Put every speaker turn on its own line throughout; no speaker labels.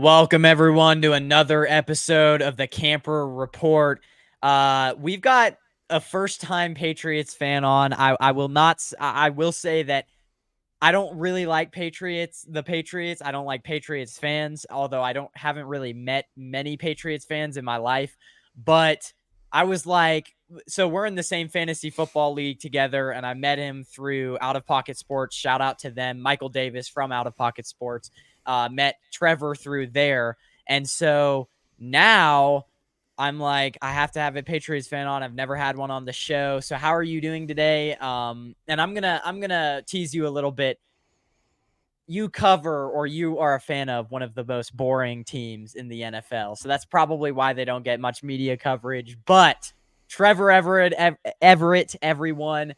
Welcome everyone to another episode of the Camper Report. We've got a first-time Patriots fan on. I will say that I don't really like the Patriots. I don't like Patriots fans, although haven't really met many Patriots fans in my life. But I was like, so we're in the same fantasy football league together, and I met him through Out of Pocket Sports. Shout out to them, Michael Davis from Out of Pocket Sports. Met Trevor through there, and so now I'm like, I have to have a Patriots fan on. I've never had one on the show. So how are you doing today? And I'm gonna tease you a little bit. You are a fan of one of the most boring teams in the NFL. So that's probably why they don't get much media coverage. But Trevor Everette, everyone.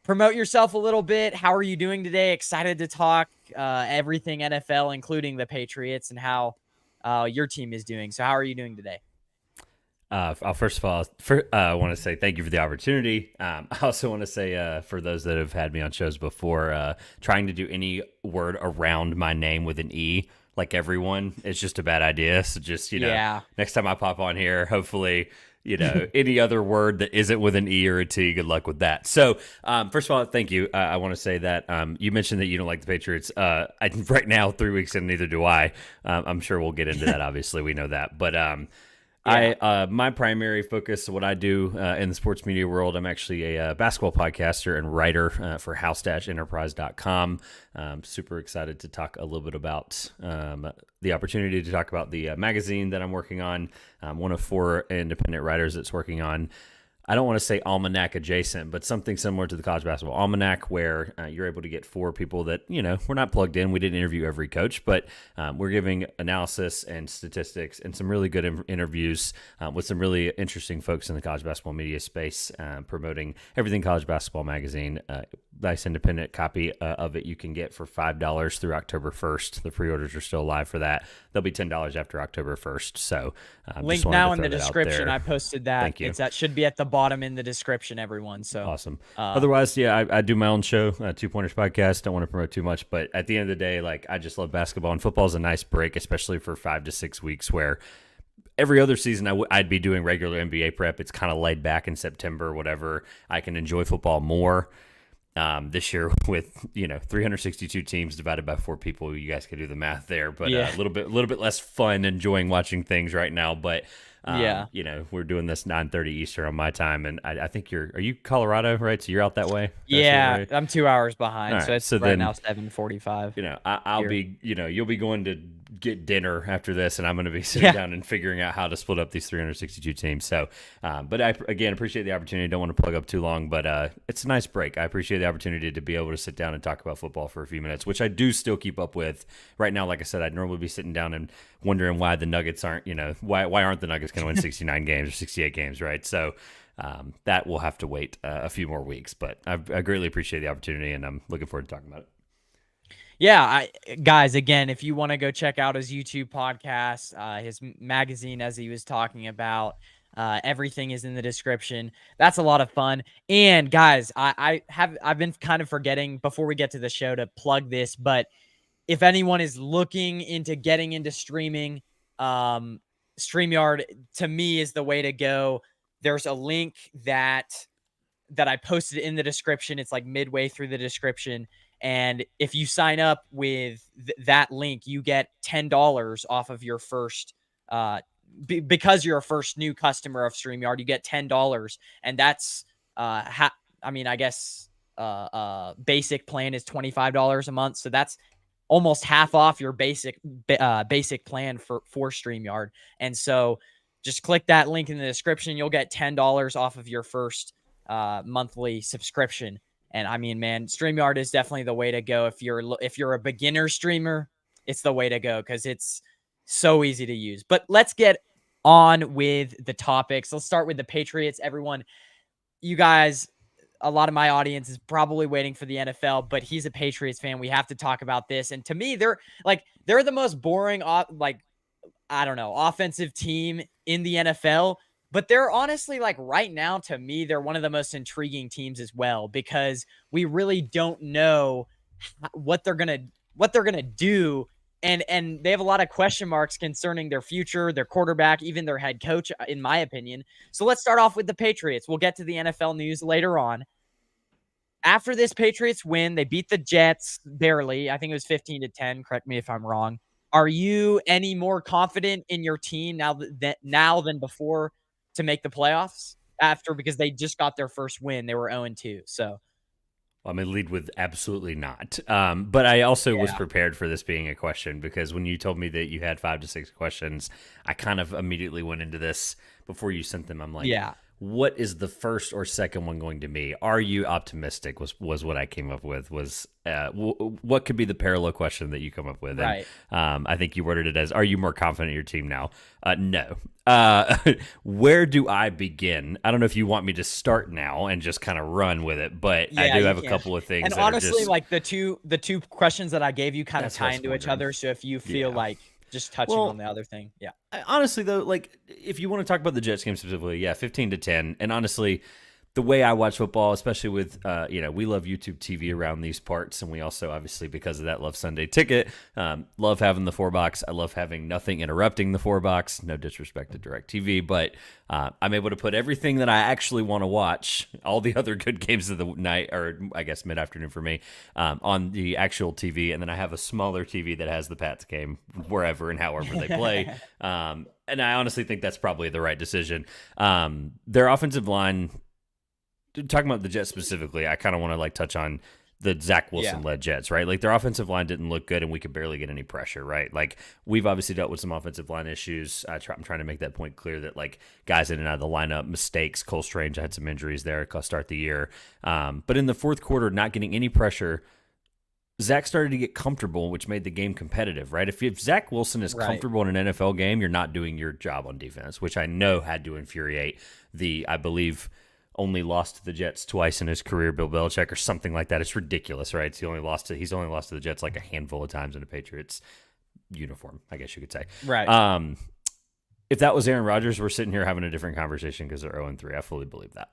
Promote yourself a little bit. How are you doing today? Excited to talk everything NFL, including the Patriots, and how your team is doing. So how are you doing today?
First of all, I want to say thank you for the opportunity. I also want to say for those that have had me on shows before, trying to do any word around my name with an E, like everyone, is just a bad idea. So just, next time I pop on here, hopefully, any other word that isn't with an E or a T, good luck with that. So, first of all, thank you. I want to say that you mentioned that you don't like the Patriots. Right now, 3 weeks in, neither do I. I'm sure we'll get into that. Obviously, we know that. But my primary focus, what I do in the sports media world, I'm actually a basketball podcaster and writer for house-enterprise.com. Super excited to talk a little bit about the opportunity to talk about the magazine that I'm working on. I'm one of 4 independent writers that's working on, I don't want to say almanac adjacent, but something similar to the college basketball almanac, where you're able to get 4 people that, we're not plugged in. We didn't interview every coach, but we're giving analysis and statistics and some really good interviews with some really interesting folks in the college basketball media space, promoting everything college basketball magazine. Nice independent copy of it you can get for $5 through October 1st. The pre-orders are still alive for that. They'll be $10 after October 1st. So
link now in the description. I posted that.
Thank you.
That should be at the bottom in the description, everyone. So
awesome. Otherwise, I do my own show, Two Pointers Podcast. Don't want to promote too much, but at the end of the day, I just love basketball, and football is a nice break, especially for 5 to 6 weeks where every other season I'd be doing regular NBA prep. It's kind of laid back in September, whatever. I can enjoy football more. This year with 362 teams divided by 4 people, you guys can do the math there. But a little bit less fun enjoying watching things right now. But we're doing this 9:30 Eastern on my time, and I think are you Colorado, right? So you're out that way.
Yeah,
right?
I'm 2 hours behind,
Right,
so it's
so
right
then,
now 7:45.
I'll
here.
be, you'll be going to get dinner after this, and I'm going to be sitting down and figuring out how to split up these 362 teams. So, but I again appreciate the opportunity. Don't want to plug up too long, but it's a nice break. I appreciate the opportunity to be able to sit down and talk about football for a few minutes, which I do still keep up with. Right now, like I said, I'd normally be sitting down and wondering why the Nuggets aren't, why aren't the Nuggets going to win 69 games or 68 games, right? So that will have to wait a few more weeks, but I greatly appreciate the opportunity, and I'm looking forward to talking about it.
Yeah, guys, again, if you want to go check out his YouTube podcast, his magazine, as he was talking about, everything is in the description. That's a lot of fun. And guys, I've been kind of forgetting before we get to the show to plug this, but if anyone is looking into getting into streaming, StreamYard to me is the way to go. There's a link that I posted in the description. It's like midway through the description. And if you sign up with that link, you get $10 off of your first, because you're a first new customer of StreamYard, you get $10. And that's, I guess, basic plan is $25 a month. So that's almost half off your basic plan for StreamYard. And so just click that link in the description. You'll get $10 off of your first monthly subscription. And I mean, man, StreamYard is definitely the way to go. If you're a beginner streamer, it's the way to go because it's so easy to use. But let's get on with the topics. Let's start with the Patriots. Everyone, you guys, a lot of my audience is probably waiting for the NFL, but he's a Patriots fan. We have to talk about this. And to me, they're the most boring, offensive team in the NFL. But they're honestly, right now, to me, they're one of the most intriguing teams as well, because we really don't know what they're gonna do and they have a lot of question marks concerning their future, their quarterback, even their head coach, in my opinion. So let's start off with the Patriots. We'll get to the NFL news later on. After this Patriots win, they beat the Jets barely. I think it was 15-10. Correct me if I'm wrong. Are you any more confident in your team now than before to make the playoffs? After, because they just got their first win, they were 0-2. So
I'm going to lead with absolutely not. But I also was
yeah,
prepared for this being a question because when you told me that you had 5 to 6 questions, I kind of immediately went into this before you sent them. I'm like,
yeah,
what is the first or second one going to be? Are you optimistic? Was what I came up with. Was what could be the parallel question that you come up with? And
right.
I think you worded it as, "Are you more confident in your team now?" No. Where do I begin? I don't know if you want me to start now and just kind of run with it, but I
Yeah,
do
you
have a
can.
couple of things
And
that are
honestly,
just.
like the two questions that I gave you kind of
That's what I
tie
was
into each
wondering.
other. So if you feel
Yeah.
like just touching on
Well,
the other thing, yeah,
honestly though, like if you want to talk about the Jets game specifically, yeah, 15-10, and honestly, the way I watch football, especially with, we love YouTube TV around these parts, and we also obviously because of that love Sunday Ticket. Love having the 4 box. I love having nothing interrupting the 4 box. No disrespect to DirecTV, but I'm able to put everything that I actually want to watch, all the other good games of the night, or I guess mid afternoon for me, on the actual TV, and then I have a smaller TV that has the Pats game wherever and however they play. And I honestly think that's probably the right decision. Their offensive line, talking about the Jets specifically, I kind of want to like touch on the Zach
yeah,
Wilson led Jets, right? Like their offensive line didn't look good and we could barely get any pressure, right? Like we've obviously dealt with some offensive line issues. I'm trying to make that point clear that like guys in and out of the lineup, mistakes. Cole Strange had some injuries there to start the year. But in the fourth quarter, not getting any pressure, Zach started to get comfortable, which made the game competitive, right? If Zach Wilson is
right.
comfortable in an NFL game, you're not doing your job on defense, which I know had to infuriate I believe, only lost to the Jets twice in his career, Bill Belichick, or something like that. It's ridiculous, right? He's only lost to the Jets like a handful of times in a Patriots uniform, I guess you could say.
Right.
Um, if that was Aaron Rodgers, we're sitting here having a different conversation because they're 0-3. I fully believe that.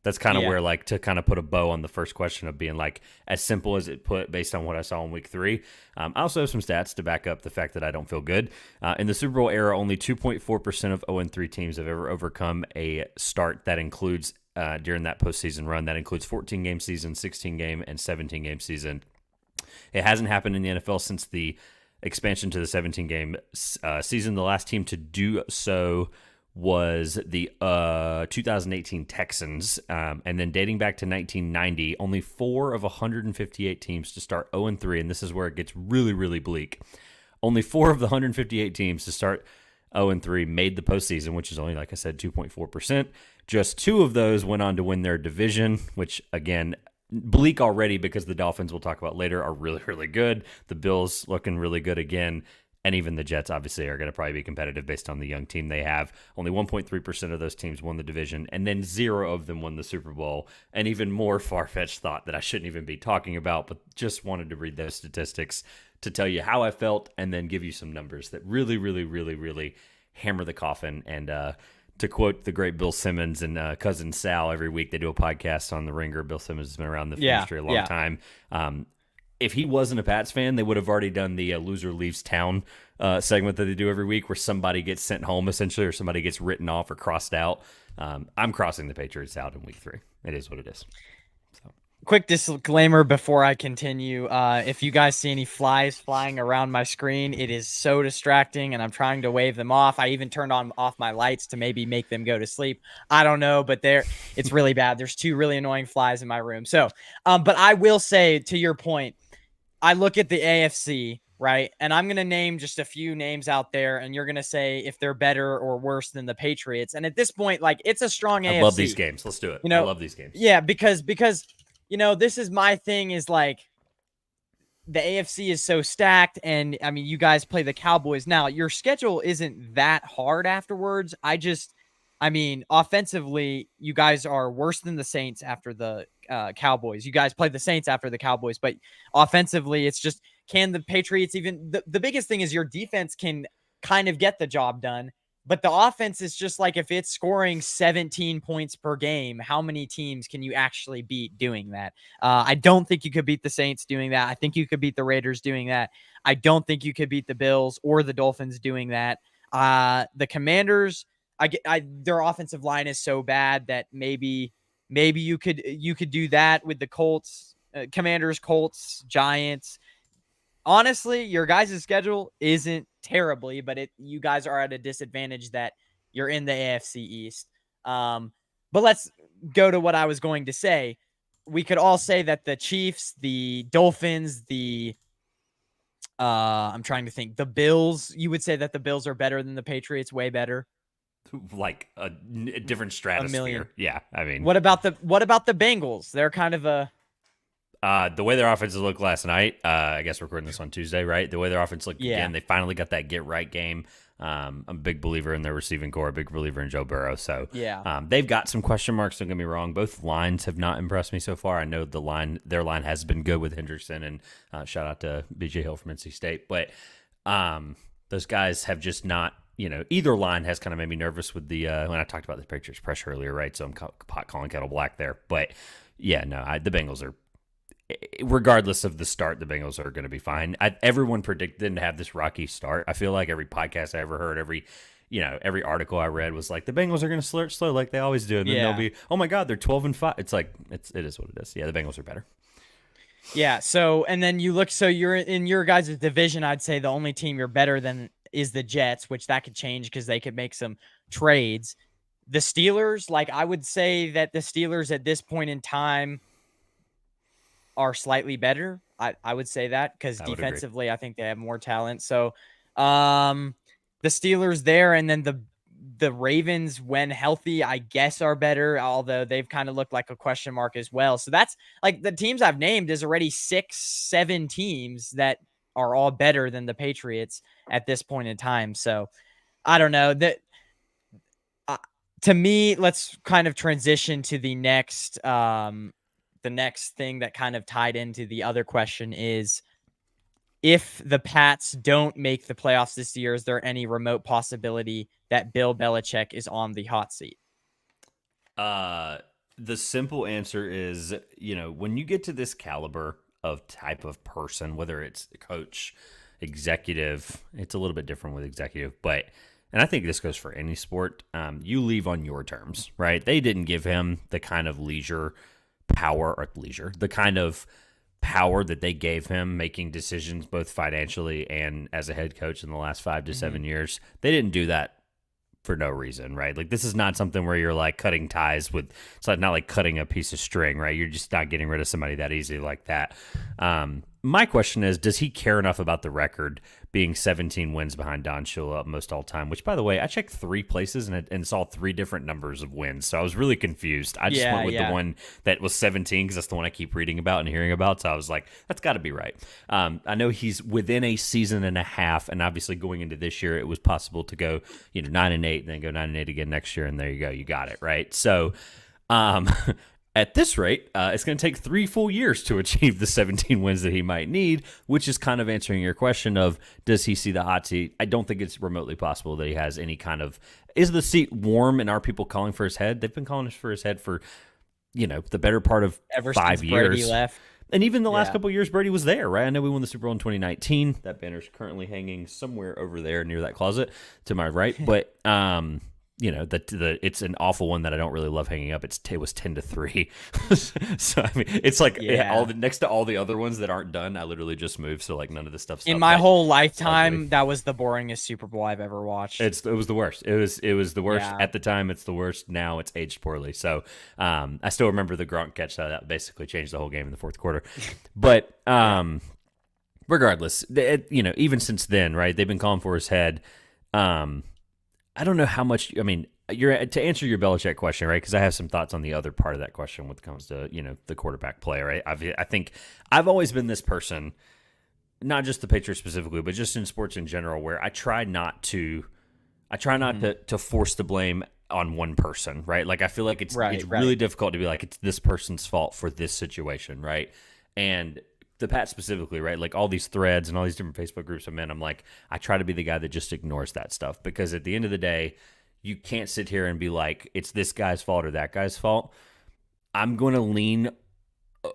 That's kind of
Yeah.
where, like, to kind of put a bow on the first question of being like as simple as it put based on what I saw in week 3. I also have some stats to back up the fact that I don't feel good. In the Super Bowl era, only 2.4% of 0-3 teams have ever overcome a start that includes during that postseason run. That includes 14-game season, 16-game, and 17-game season. It hasn't happened in the NFL since the expansion to the 17-game season. The last team to do so was the 2018 Texans. And then dating back to 1990, only 4 of 158 teams to start 0-3. And this is where it gets really, really bleak. Only 4 of the 158 teams to start 0-3 made the postseason, which is only, like I said, 2.4%. Just 2 of those went on to win their division, which, again, bleak already because the Dolphins, we'll talk about later, are really, really good. The Bills looking really good again. And even the Jets, obviously, are going to probably be competitive based on the young team they have. Only 1.3% of those teams won the division, and then 0 of them won the Super Bowl. An even more far-fetched thought that I shouldn't even be talking about, but just wanted to read those statistics to tell you how I felt and then give you some numbers that really, really, really, really hammer the coffin. And to quote the great Bill Simmons and cousin Sal, every week they do a podcast on the Ringer. Bill Simmons has been around the
Yeah.
industry a long
Yeah.
time. If he wasn't a Pats fan, they would have already done the loser leaves town segment that they do every week where somebody gets sent home essentially or somebody gets written off or crossed out. I'm crossing the Patriots out in week 3. It is what it is. So.
Quick disclaimer before I continue. If you guys see any flies flying around my screen, it is so distracting and I'm trying to wave them off. I even turned off my lights to maybe make them go to sleep. I don't know, but it's really bad. There's 2 really annoying flies in my room. So, but I will say, to your point, I look at the AFC, right? And I'm going to name just a few names out there, and you're going to say if they're better or worse than the Patriots. And at this point, like, it's a strong
I love these
AFC.
games. Let's do it.
You
I
know,
love these games.
yeah, because this is my thing, is like the AFC is so stacked, and I mean, you guys play the Cowboys now. Your schedule isn't that hard afterwards. I mean, offensively, you guys are worse than the Saints after the Cowboys. You guys play the Saints after the Cowboys, but offensively, it's just, can the Patriots even? The biggest thing is your defense can kind of get the job done. But the offense is just like, if it's scoring 17 points per game, how many teams can you actually beat doing that? I don't think you could beat the Saints doing that. I think you could beat the Raiders doing that. I don't think you could beat the Bills or the Dolphins doing that. The Commanders, their offensive line is so bad that maybe you could do that with the Colts, Commanders, Colts, Giants. Honestly, your guys' schedule isn't terribly, but you guys are at a disadvantage that you're in the AFC East. But let's go to what I was going to say. We could all say that the Chiefs, the Dolphins, I'm trying to think, the Bills, you would say that the Bills are better than the Patriots, way better.
Like a different
A million.
stratosphere. Yeah, I mean,
What about the Bengals? They're kind of a
the way their offenses looked last night, I guess we're recording this on Tuesday, right? The way their offense looked again, they finally got that get right game. I'm a big believer in their receiving core, a big believer in Joe Burrow. So they've got some question marks. Don't get me wrong. Both lines have not impressed me so far. I know their line has been good with Hendrickson, and shout out to BJ Hill from NC State. But those guys have just not. Either line has kind of made me nervous with the when I talked about the Patriots pressure earlier, right? So I'm pot calling kettle black there. But yeah, no, the Bengals are. Regardless of the start, the Bengals are going to be fine. Everyone predicted them to have this rocky start. I feel like every podcast I ever heard, every article I read was like, the Bengals are going to start slow like they always do, and then they'll be, oh my god, they're 12-5. It's like it is what it is. Yeah, the Bengals are better.
Yeah. So, and then you look. So you're in your guys' division. I'd say the only team you're better than is the Jets, which that could change because they could make some trades. The Steelers, like I would say that the Steelers at this point in time are slightly better. I would say that because defensively, I think they have more talent. So, the Steelers there, and then the Ravens, when healthy, I guess are better, although they've kind of looked like a question mark as well. So that's like the teams I've named is already 6-7 teams that are all better than the Patriots at this point in time. So I don't know that. To me, let's kind of transition to the next thing that kind of tied into the other question is, if the Pats don't make the playoffs this year, is there any remote possibility that Bill Belichick is on the hot seat?
The simple answer is, when you get to this caliber of type of person, whether it's coach, executive, it's a little bit different with executive, and I think this goes for any sport, you leave on your terms, right? They didn't give him the kind of the kind of power that they gave him making decisions both financially and as a head coach in the last 5 to 7 years. They didn't do that for no reason, right? Like, this is not something where you're like cutting ties with, it's like not like cutting a piece of string, right? You're just not getting rid of somebody that easily like that. My question is, does he care enough about the record being 17 wins behind Don Shula most all time? Which, by the way, I checked 3 places and saw 3 different numbers of wins. So I was really confused. I just went with the one that was 17 because that's the one I keep reading about and hearing about. So I was like, that's got to be right. I know he's within a season and a half, and obviously going into this year, it was possible to go 9-8, and then go 9-8 again next year, and there you go, you got it right. So. At this rate, it's going to take 3 full years to achieve the 17 wins that he might need, which is kind of answering your question of, does he see the hot seat? I don't think it's remotely possible that he has any kind of, is the seat warm and are people calling for his head? They've been calling for his head for, the better part of
ever
5 years.
Brady left.
And even the last couple of years, Brady was there, right? I know we won the Super Bowl in 2019. That banner's currently hanging somewhere over there near that closet to my right. But, it's an awful one that I don't really love hanging up. It was 10-3. So I mean, it's like next to all the other ones that aren't done, I literally just moved. So like none of the stuff's
in my whole lifetime. That was the boringest Super Bowl I've ever watched.
It was the worst. It was the worst at the time. It's the worst now. It's aged poorly. So I still remember the Gronk catch that basically changed the whole game in the fourth quarter. But regardless, even since then, right? They've been calling for his head. I don't know how much. I mean, to answer your Belichick question, right? Because I have some thoughts on the other part of that question when it comes to the quarterback play, right? I think I've always been this person, not just the Patriots specifically, but just in sports in general, where I try not to force the blame on one person, right? Like I feel like it's really difficult to be like, it's this person's fault for this situation, right? And the Pat specifically, right? Like all these threads and all these different Facebook groups I'm in, I'm like, I try to be the guy that just ignores that stuff because at the end of the day, you can't sit here and be like, it's this guy's fault or that guy's fault. I'm going to lean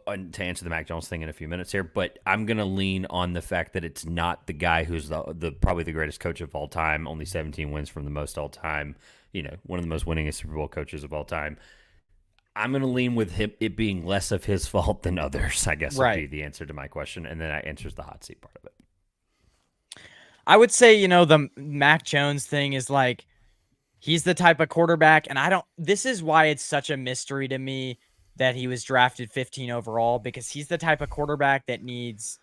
to answer the Mac Jones thing in a few minutes here, but I'm going to lean on the fact that it's not the guy who's the probably the greatest coach of all time, only 17 wins from the most all time, one of the most winningest Super Bowl coaches of all time. I'm going to lean with him, it being less of his fault than others, I guess would be the answer to my question, and then that answers the hot seat part of it.
I would say, the Mac Jones thing is like, he's the type of quarterback, and this is why it's such a mystery to me that he was drafted 15 overall, because he's the type of quarterback that needs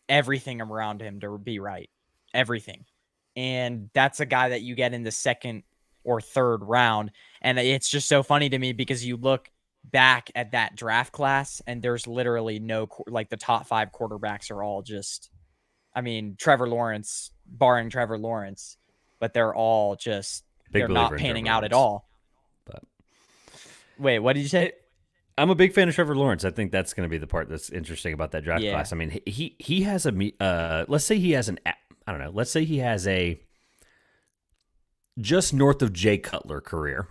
everything around him to be right. Everything. And that's a guy that you get in the second or third round. And it's just so funny to me because you look back at that draft class and there's literally the top 5 quarterbacks are all just, Trevor Lawrence, barring Trevor Lawrence, but they're all just, they're not panning out at all.
But
wait, what did you say?
I'm a big fan of Trevor Lawrence. I think that's going to be the part that's interesting about that draft class. He has let's say he has let's say he has a just north of Jay Cutler career.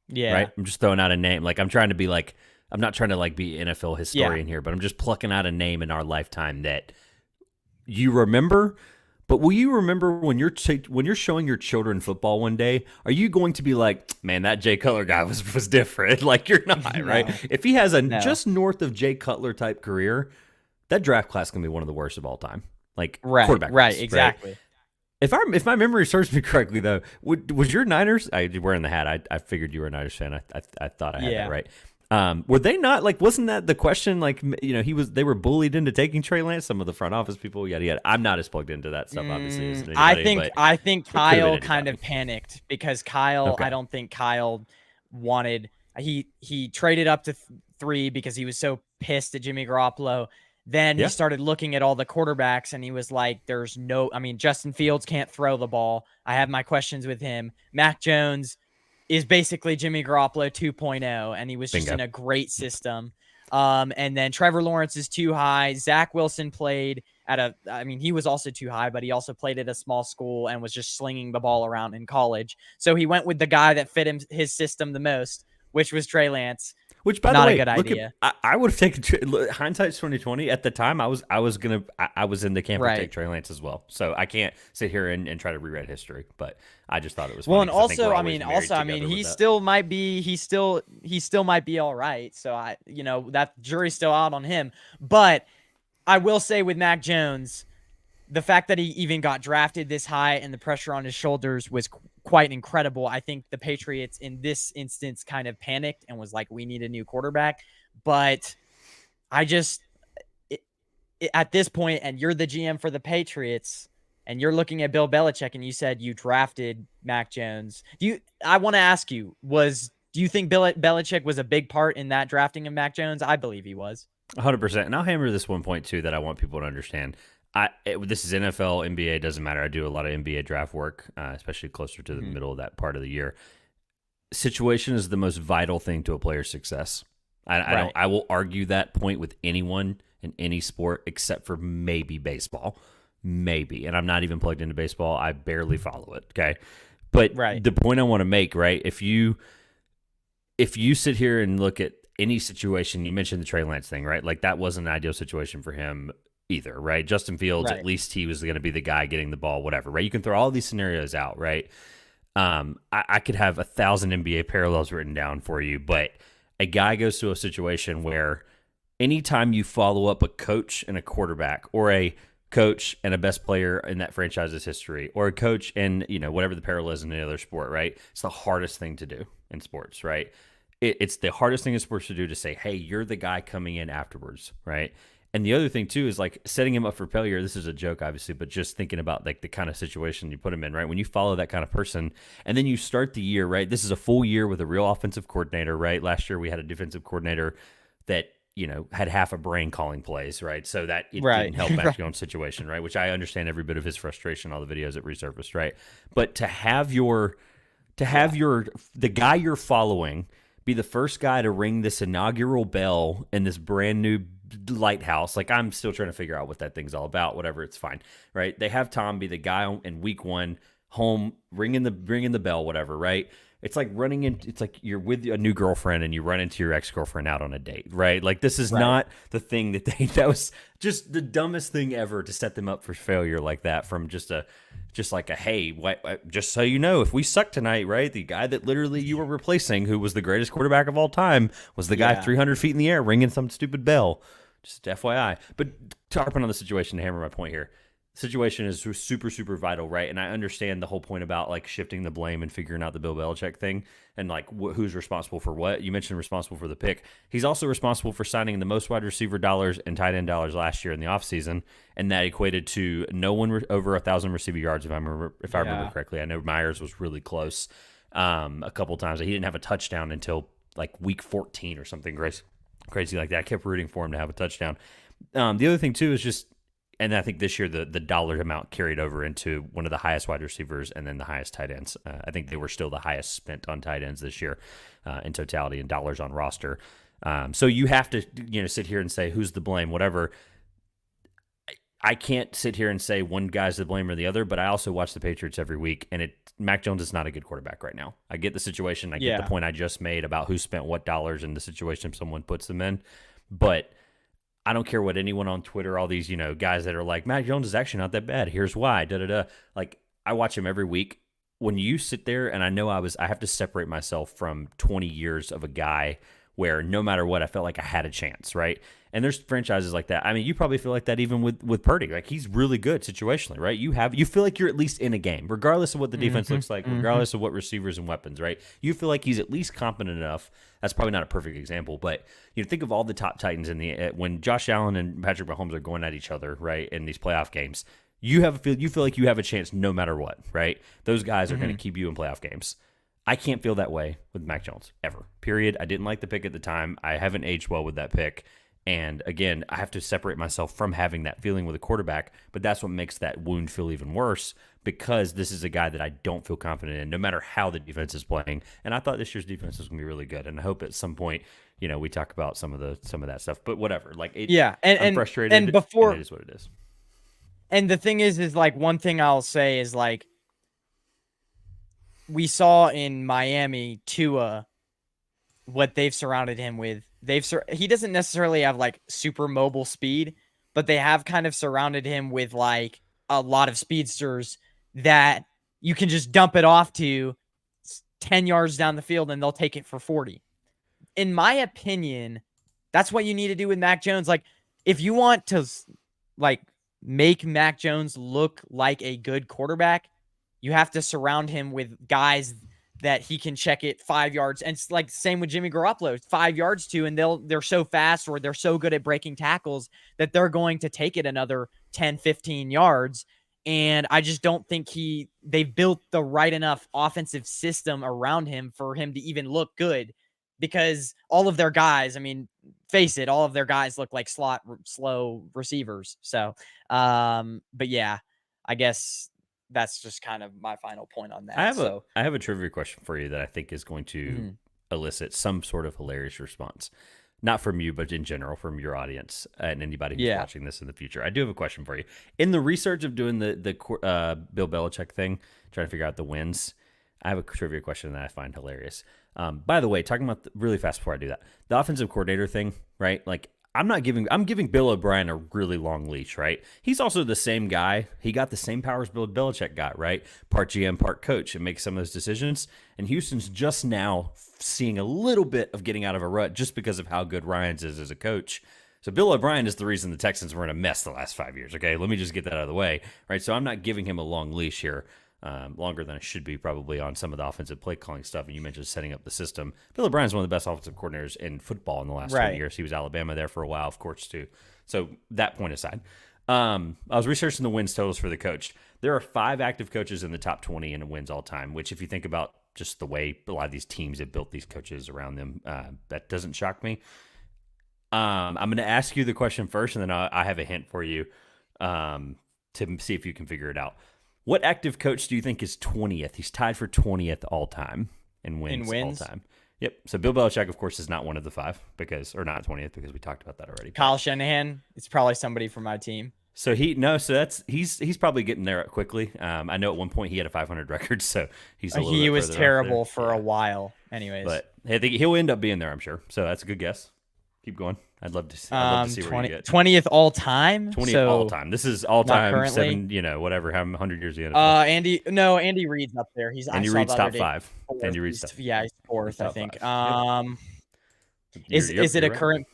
Yeah.
Right? I'm just throwing out a name. Like I'm not trying to be NFL historian here, but I'm just plucking out a name in our lifetime that you remember. But will you remember when you're showing your children football one day? Are you going to be like, man, that Jay Cutler guy was different? Like you're not, right? If he has just north of Jay Cutler type career, that draft class can be one of the worst of all time. Like quarterback,
right, exactly.
Right? If my memory serves me correctly, though, was your Niners? You're wearing the hat. I figured you were a Niners fan. I thought I had that right. Were they not wasn't that the question? They were bullied into taking Trey Lance. Some of the front office people, yada yada. I'm not as plugged into that stuff, obviously. As anybody,
I think Kyle kind of panicked because Kyle. I don't think Kyle wanted. He traded up to 3 because he was so pissed at Jimmy Garoppolo. Then he started looking at all the quarterbacks and he was like, there's no. Justin Fields can't throw the ball. I have my questions with him. Mac Jones is basically Jimmy Garoppolo 2.0, and he was just in a great system. And then Trevor Lawrence is too high. Zach Wilson played he was also too high, but he also played at a small school and was just slinging the ball around in college. So he went with the guy that fit his system the most, which was Trey Lance.
Which, by
the way,
a good idea. I would have taken hindsight's 2020. At the time, I was in the camp to take Trey Lance as well. So I can't sit here and try to rewrite history. But I just thought it was funny.
Well, and also, he still might be all right. So that jury's still out on him. But I will say with Mac Jones, the fact that he even got drafted this high and the pressure on his shoulders was quite incredible. I think the Patriots in this instance kind of panicked and was like, we need a new quarterback. But at this point, and you're the GM for the Patriots and you're looking at Bill Belichick and you said you drafted Mac Jones. I want to ask you, do you think Belichick was a big part in that drafting of Mac Jones? I believe he was.
100%. And I'll hammer this one point too that I want people to understand. This is NFL, NBA, doesn't matter. I do a lot of NBA draft work, especially closer to the middle of that part of the year. Situation is the most vital thing to a player's success. I will argue that point with anyone in any sport except for maybe baseball. Maybe. And I'm not even plugged into baseball. I barely follow it, okay? But the point I want to make, right, if you sit here and look at any situation, you mentioned the Trey Lance thing, right? Like that wasn't an ideal situation for him either, right? Justin Fields, at least he was going to be the guy getting the ball, whatever, right? You can throw all these scenarios out, right? I could have 1,000 NBA parallels written down for you, but a guy goes to a situation where anytime you follow up a coach and a quarterback, or a coach and a best player in that franchise's history, or a coach and whatever the parallel is in any other sport, right? It's the hardest thing to do in sports, right? It's the hardest thing in sports to do to say, hey, you're the guy coming in afterwards, right? And the other thing too is setting him up for failure. This is a joke, obviously, but just thinking about the kind of situation you put him in, right? When you follow that kind of person, and then you start the year, right? This is a full year with a real offensive coordinator, right? Last year we had a defensive coordinator that had half a brain calling plays, right? So that it didn't help Mac Jones' situation, right? Which I understand every bit of his frustration, all the videos that resurfaced, right? But to have the guy you're following be the first guy to ring this inaugural bell in this brand new lighthouse. Like, I'm still trying to figure out what that thing's all about. Whatever, it's fine, right? They have Tom be the guy in week 1, home, ringing the bell, whatever, right? It's like it's like you're with a new girlfriend and you run into your ex-girlfriend out on a date, right? Like, this is
Right.
not the thing that was just the dumbest thing ever to set them up for failure like that, from just like a, hey, just so you know, if we suck tonight, right? The guy that literally you were replacing, who was the greatest quarterback of all time, was the guy
Yeah.
300 feet in the air ringing some stupid bell. Just FYI. But tarping on the situation, to hammer my point here, situation is super, super vital, right? And I understand the whole point about like shifting the blame and figuring out the Bill Belichick thing and like who's responsible for what. You mentioned responsible for the pick. He's also responsible for signing the most wide receiver dollars and tight end dollars last year in the offseason, and that equated to no one over 1,000 receiving yards, if I remember correctly. I know Myers was really close a couple times. He didn't have a touchdown until like week 14 or something crazy like that. I kept rooting for him to have a touchdown. The other thing too is just, and I think this year the dollar amount carried over into one of the highest wide receivers and then the highest tight ends. I think they were still the highest spent on tight ends this year in totality and dollars on roster. So you have to sit here and say who's the blame, whatever. I can't sit here and say one guy's to blame or the other, but I also watch the Patriots every week, and Mac Jones is not a good quarterback right now. I get the situation. I get the point I just made about who spent what dollars in the situation someone puts them in, but I don't care what anyone on Twitter, all these, guys that are like, Mac Jones is actually not that bad. Here's why, da-da-da. Like, I watch him every week. When you sit there, and I know I have to separate myself from 20 years of a guy where no matter what, I felt like I had a chance, right? And there's franchises like that. I mean, you probably feel like that even with Purdy. Like, he's really good situationally, right? You feel like you're at least in a game, regardless of what the defense looks like, regardless of what receivers and weapons, right? You feel like he's at least competent enough. That's probably not a perfect example, but think of all the top Titans when Josh Allen and Patrick Mahomes are going at each other, right, in these playoff games. You feel like you have a chance no matter what, right? Those guys are going to keep you in playoff games. I can't feel that way with Mac Jones ever. Period. I didn't like the pick at the time. I haven't aged well with that pick. And again, I have to separate myself from having that feeling with a quarterback, but that's what makes that wound feel even worse, because this is a guy that I don't feel confident in, no matter how the defense is playing. And I thought this year's defense was going to be really good, and I hope at some point, we talk about some of that stuff. But whatever, I'm frustrated,
and before,
and it is what it is.
And the thing is like, one thing I'll say is like, we saw in Miami, Tua, what they've surrounded him with. He doesn't necessarily have like super mobile speed, but they have kind of surrounded him with like a lot of speedsters that you can just dump it off to 10 yards down the field and they'll take it for 40. In my opinion, that's what you need to do with Mac Jones. Like, if you want to like make Mac Jones look like a good quarterback, you have to surround him with guys that he can check it 5 yards. And it's like same with Jimmy Garoppolo, 5 yards to, and they're so fast, or they're so good at breaking tackles, that they're going to take it another 10, 15 yards. And I just don't think they've built the right enough offensive system around him for him to even look good, because all of their guys, I mean, face it, all of their guys look like slow receivers. So, but yeah, I guess that's just kind of my final point on that.
I have a trivia question for you that I think is going to elicit some sort of hilarious response. Not from you, but in general from your audience and anybody who's watching this in the future. I do have a question for you. In the research of doing the Bill Belichick thing, trying to figure out the wins, I have a trivia question that I find hilarious. By the way, talking about really fast before I do that, the offensive coordinator thing, right? Like, I'm giving Bill O'Brien a really long leash, right? He's also the same guy. He got the same powers Bill Belichick got, right? Part GM, part coach, and makes some of those decisions. And Houston's just now seeing a little bit of getting out of a rut just because of how good Ryans is as a coach. So Bill O'Brien is the reason the Texans were in a mess the last 5 years, okay? Let me just get that out of the way, right? So I'm not giving him a long leash here. Longer than I should be probably on some of the offensive play calling stuff. And you mentioned setting up the system. Bill O'Brien's one of the best offensive coordinators in football in the last 20 years. He was Alabama there for a while, of course, too. So that point aside, I was researching the wins totals for the coach. There are 5 active coaches in the top 20 in wins all time, which if you think about just the way a lot of these teams have built these coaches around them, that doesn't shock me. I'm going to ask you the question first, and then I have a hint for you to see if you can figure it out. What active coach do you think is 20th? He's tied for 20th all time in wins all time. Yep. So Bill Belichick, of course, is not one of the five or not 20th because we talked about that already.
Kyle Shanahan, it's probably somebody from my team.
So he's probably getting there quickly. I know at one point he had a 500 record, so he's a little
He
bit
was
further
terrible
off
for
there.
a while. Anyways,
But I think he'll end up being there, I'm sure. So that's a good guess. Keep going. I'd love to see where you get
20th all time.
20th
So
all time. This is all
not
time
currently.
7, how 100 years the NFL.
Andy Reid's up there. I
Andy
saw
Reid's
the other
top
day.
5. Andy Reid's top.
Yeah, he's fourth, I
top
think.
5.
Is it a
right.
current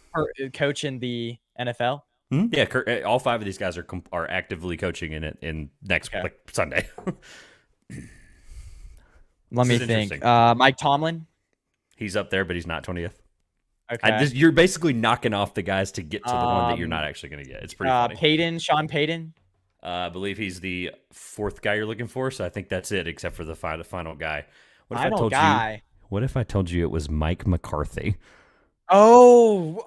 coach in the NFL?
Yeah, all 5 of these guys are actively coaching in it in next Sunday.
Let me think. Mike Tomlin.
He's up there, but he's not 20th.
Okay.
You're basically knocking off the guys to get to the one that you're not actually going to get. It's pretty funny.
Sean Payton.
I believe he's the 4th guy you're looking for, so I think that's it, except for the final guy. What if I told you it was Mike McCarthy?
That's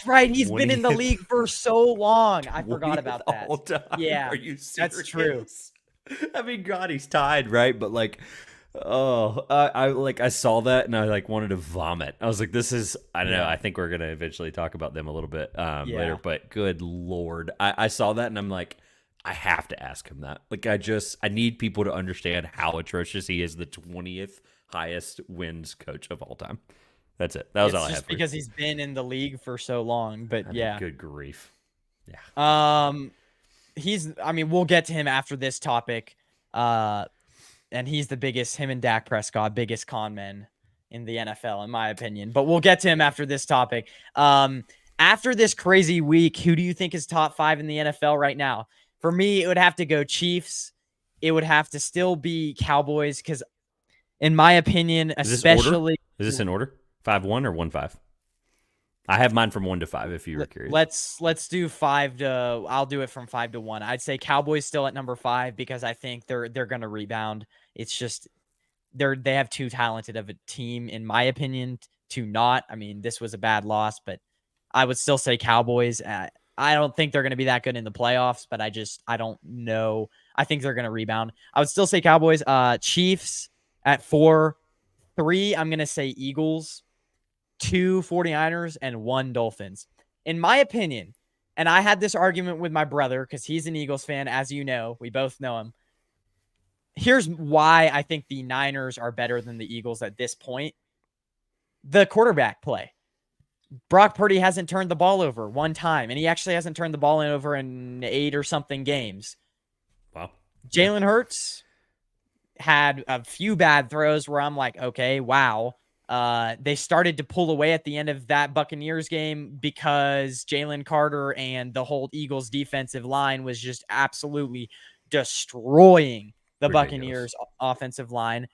right. He's been in the league for so long. I forgot about that.
All time.
Yeah,
are you serious?
That's true.
I mean, God, he's tied, right? But like, I saw that and I wanted to vomit. I was like, this is, I don't know. I think we're gonna eventually talk about them a little bit later. But good Lord, I saw that and I'm like, I have to ask him that. Like, I need people to understand how atrocious he is. The 20th highest wins coach of all time. That's it. That was all I had.
Just because he's been in the league for so long, but
good grief.
Yeah. We'll get to him after this topic. And he's the biggest, him and Dak Prescott, biggest con men in the NFL, in my opinion. But we'll get to him after this topic. After this crazy week, who do you think is top 5 in the NFL right now? For me, it would have to go Chiefs. It would have to still be Cowboys because, in my opinion, especially...
Is this in order? 5-1 or 1-5? I have mine from 1 to 5 if you were curious.
Let's do 5 to... I'll do it from 5 to 1. I'd say Cowboys still at number 5 because I think they're going to rebound. It's just they have too talented of a team, in my opinion, to not. I mean, this was a bad loss, but I would still say Cowboys. I don't think they're going to be that good in the playoffs, but I don't know. I think they're going to rebound. I would still say Cowboys. Chiefs at 4. 3, I'm going to say Eagles. 2 49ers, and 1 Dolphins. In my opinion, and I had this argument with my brother because he's an Eagles fan, as you know. We both know him. Here's why I think the Niners are better than the Eagles at this point. The quarterback play. Brock Purdy hasn't turned the ball over one time, and he actually hasn't turned the ball over in 8 or something games.
Wow.
Jalen Hurts had a few bad throws where I'm like, okay, wow. They started to pull away at the end of that Buccaneers game because Jalen Carter and the whole Eagles defensive line was just absolutely destroying the Buccaneers offensive line.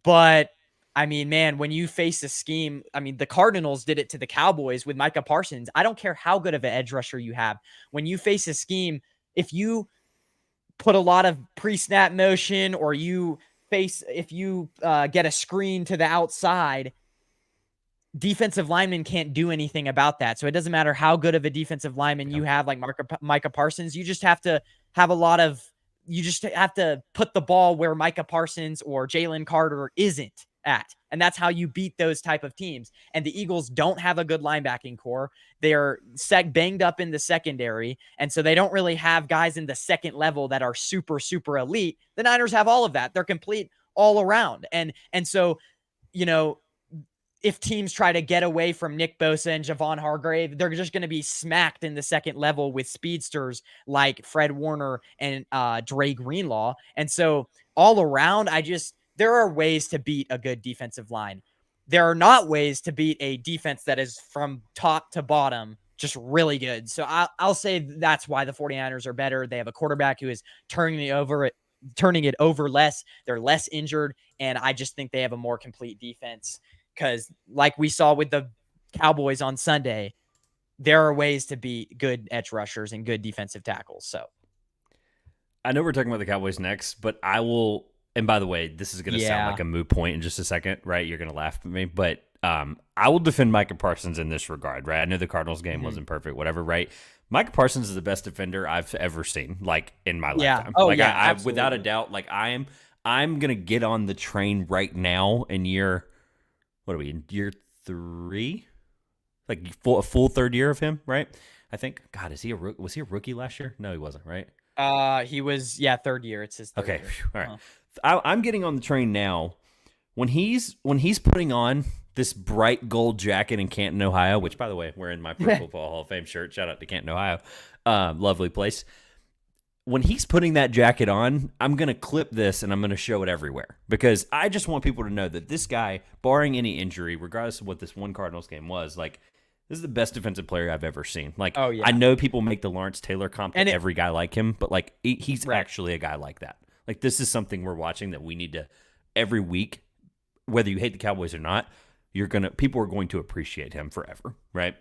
But I mean, man, when you face a scheme, I mean, the Cardinals did it to the Cowboys with Micah Parsons. I don't care how good of an edge rusher you have. When you face a scheme, if you put a lot of pre-snap motion or if you get a screen to the outside, defensive linemen can't do anything about that. So it doesn't matter how good of a defensive lineman you have, like Micah Parsons. You just have to have you just have to put the ball where Micah Parsons or Jalen Carter isn't at. And that's how you beat those type of teams. And the Eagles don't have a good linebacking core. They're banged up in the secondary. And so they don't really have guys in the second level that are super, super elite. The Niners have all of that. They're complete all around. And so, if teams try to get away from Nick Bosa and Javon Hargrave, they're just going to be smacked in the second level with speedsters like Fred Warner and Dre Greenlaw. And so all around, there are ways to beat a good defensive line. There are not ways to beat a defense that is from top to bottom just really good. So I'll say that's why the 49ers are better. They have a quarterback who is turning it over less. They're less injured, and I just think they have a more complete defense because like we saw with the Cowboys on Sunday, there are ways to beat good edge rushers and good defensive tackles. So
I know we're talking about the Cowboys next, but I will, and by the way, this is going to sound like a moot point in just a second, right? You're going to laugh at me, but I will defend Micah Parsons in this regard, right? I know the Cardinals game wasn't perfect, whatever, right? Micah Parsons is the best defender I've ever seen, like in my lifetime.
Oh,
like,
yeah,
I
absolutely.
without a doubt, like I'm going to get on the train right now in year what are we in year 3? Like a full third year of him, right? I think. God, was he a rookie last year? No, he wasn't, right?
He was, third year. It's his third
Okay,
year.
all right. I'm getting on the train now. When he's putting on this bright gold jacket in Canton, Ohio, which by the way, wearing my Pro Football Hall of Fame shirt. Shout out to Canton, Ohio, lovely place. When he's putting that jacket on, I'm gonna clip this and I'm gonna show it everywhere because I just want people to know that this guy, barring any injury, regardless of what this one Cardinals game was, like this is the best defensive player I've ever seen. Like,
Oh, yeah.
I know people make the Lawrence Taylor comp to
And
every guy like him, but like he's
Right.
actually a guy like that. Like this is something we're watching that we need to every week, whether you hate the Cowboys or not, people are going to appreciate him forever, right?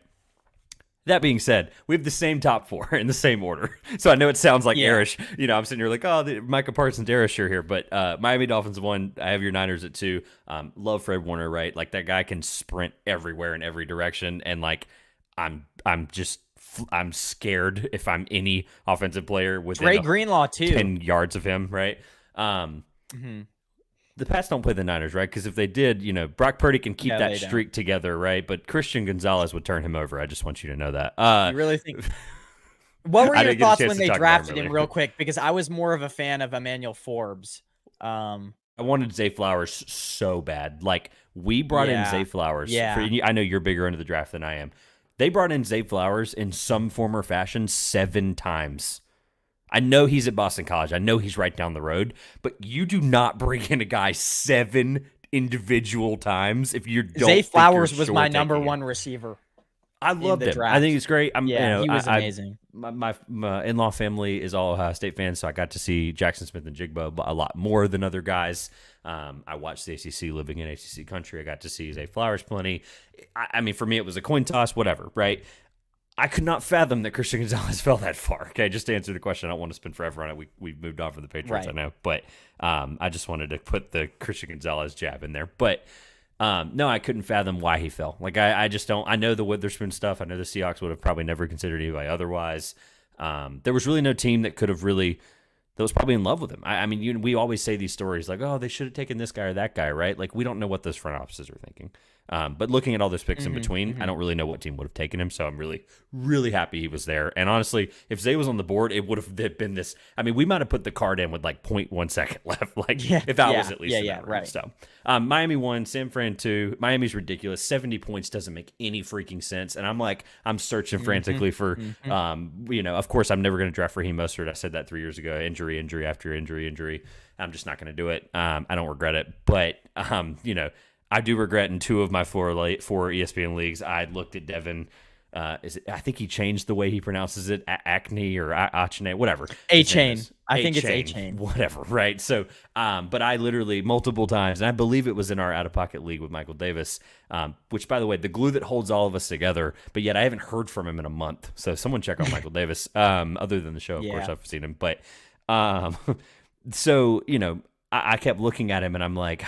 That being said, we have the same top 4 in the same order. So I know it sounds like Arish. I'm sitting here like, oh, Micah Parsons, Arish here. But Miami Dolphins 1. I have your Niners at 2. Love Fred Warner, right? Like that guy can sprint everywhere in every direction. And like, I'm scared if I'm any offensive player within
Dre Greenlaw too.
10 yards of him, right? The Pats don't play the Niners, right? Because if they did, Brock Purdy can keep that streak together, right? But Christian Gonzalez would turn him over. I just want you to know that.
You really think? What were your thoughts when they drafted him, real quick? Because I was more of a fan of Emmanuel Forbes.
I wanted Zay Flowers so bad. Like, we brought in Zay Flowers.
Yeah.
I know you're bigger into the draft than I am. They brought in Zay Flowers in some form or fashion 7 times. I know he's at Boston College. I know he's right down the road. But you do not bring in a guy 7 individual times if you don't.
Zay Flowers was my number 1 receiver.
I loved him. I think he's great.
He was amazing.
My in-law family is all Ohio State fans, so I got to see Jackson Smith and Jigba a lot more than other guys. I watched the ACC living in ACC country. I got to see Zay Flowers plenty. I mean, for me, it was a coin toss, whatever, right? I could not fathom that Christian Gonzalez fell that far. Okay, just to answer the question, I don't want to spend forever on it. We've moved on from the Patriots, right. I know, but I just wanted to put the Christian Gonzalez jab in there. But no, I couldn't fathom why he fell. Like I just don't. I know the Witherspoon stuff. I know the Seahawks would have probably never considered anybody otherwise. There was really no team that could have really that was probably in love with him. I mean, we always say these stories like, oh, they should have taken this guy or that guy, right? Like we don't know what those front offices are thinking. But looking at all those picks in between, I don't really know what team would have taken him. So I'm really, really happy he was there. And honestly, if Zay was on the board, it would have been this. I mean, we might have put the card in with like 0.1 second left. Like if that was at least
right.
So Miami 1, San Fran 2. Miami's ridiculous. 70 points doesn't make any freaking sense. And I'm searching frantically for, of course, I'm never going to draft Raheem Mostert. I said that 3 years ago. Injury after injury. I'm just not going to do it. I don't regret it. But, I do regret in 2 of my 4 ESPN leagues, I looked at Devin. I think he changed the way he pronounces it, Acne or Achne, whatever.
A-Chain. I think it's A-Chain.
Whatever, right? So, but I literally multiple times, and I believe it was in our out-of-pocket league with Michael Davis, which, by the way, the glue that holds all of us together, but yet I haven't heard from him in a month. So someone check on Michael Davis, other than the show, of course, I've seen him. But so, I kept looking at him and I'm like,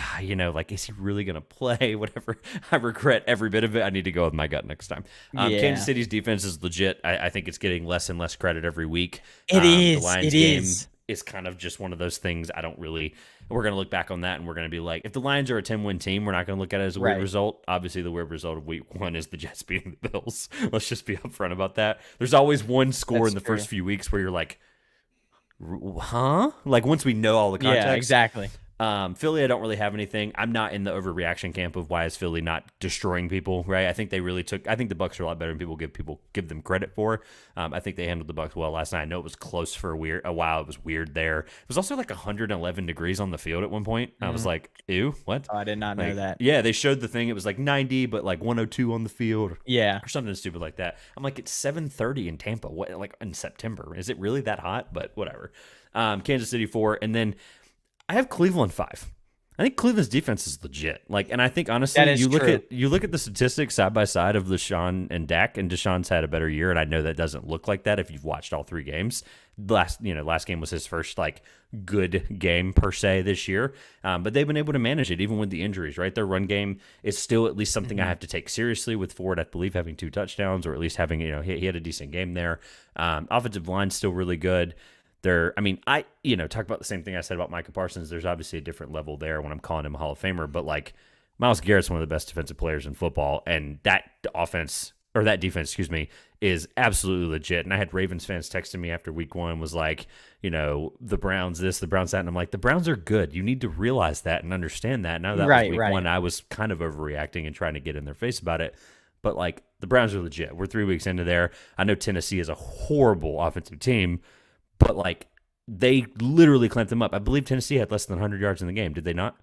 is he really going to play? Whatever. I regret every bit of it. I need to go with my gut next time. Kansas City's defense is legit. I think it's getting less and less credit every week.
It is.
The Lions game is kind of just one of those things. We're going to look back on that and we're going to be like, if the Lions are a 10-win team, we're not going to look at it as a weird result. Obviously, the weird result of week 1 is the Jets beating the Bills. Let's just be upfront about that. There's always one score in the first few weeks where you're like, huh? Like once we know all the context.
Yeah, exactly.
Philly, I don't really have anything. I'm not in the overreaction camp of why is Philly not destroying people, right? I think they really I think the Bucks are a lot better than people give them credit for. I think they handled the Bucks well last night. I know it was close for a while. It was weird there. It was also like 111 degrees on the field at one point. I was like, ew, what?
Oh, I did not know that.
Yeah, they showed the thing. It was like 90, but like 102 on the field.
Yeah.
Or something stupid like that. I'm like, it's 7:30 in Tampa. What, like in September? Is it really that hot? But whatever. Kansas City 4, and then I have Cleveland 5. I think Cleveland's defense is legit. And I think honestly, you look at the statistics side by side of Deshaun and Dak, and Deshaun's had a better year, and I know that doesn't look like that if you've watched all 3 games. Last game was his first good game per se this year, but they've been able to manage it even with the injuries. Right, their run game is still at least something I have to take seriously. With Ford, I believe having 2 touchdowns, or at least having he had a decent game there. Offensive line's still really good. Talk about the same thing I said about Micah Parsons. There's obviously a different level there when I'm calling him a Hall of Famer, but Myles Garrett's one of the best defensive players in football, and that defense, excuse me, is absolutely legit. And I had Ravens fans texting me after week 1, was like, the Browns this, the Browns that, and I'm like, the Browns are good. You need to realize that and understand that. Now that was week 1, I was kind of overreacting and trying to get in their face about it. But like, the Browns are legit. We're 3 weeks into there. I know Tennessee is a horrible offensive team, but like, they literally clamped them up. I believe Tennessee had less than 100 yards in the game. Did they not?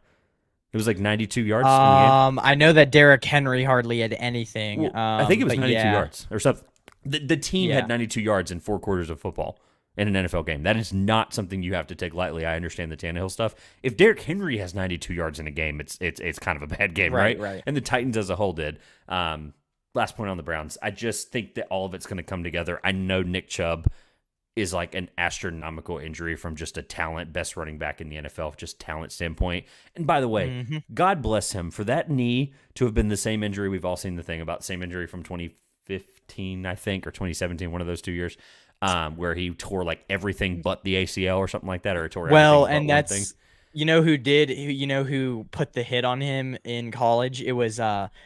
It was like 92 yards in the game.
I know that Derrick Henry hardly had anything.
Well, I think it was 92
yeah.
yards or something. The team had 92 yards in 4 quarters of football in an NFL game. That is not something you have to take lightly. I understand the Tannehill stuff. If Derrick Henry has 92 yards in a game, it's kind of a bad game, right?
Right.
And the Titans as a whole did. Last point on the Browns. I just think that all of it's going to come together. I know Nick Chubb is like an astronomical injury from just a talent, best running back in the NFL, just talent standpoint. And by the way, God bless him for that knee to have been the same injury. We've all seen the thing about same injury from 2015, I think, or 2017, one of those 2 years, where he tore like everything but the ACL or something like that, or he tore everything but one thing.
Who put the hit on him in college? It was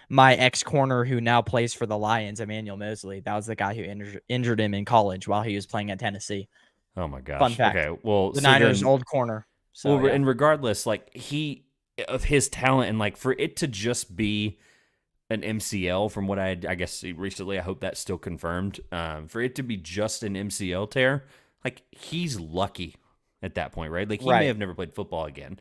my ex-corner who now plays for the Lions, Emmanuel Mosley. That was the guy who injured him in college while he was playing at Tennessee.
Oh my gosh.
Fun fact.
Okay, well,
the Niners' old corner. So,
well, and regardless, like of his talent, and like for it to just be an MCL from what I guess recently, I hope that's still confirmed. For it to be just an MCL tear, like he's lucky at that point, right? Like he may have never played football again.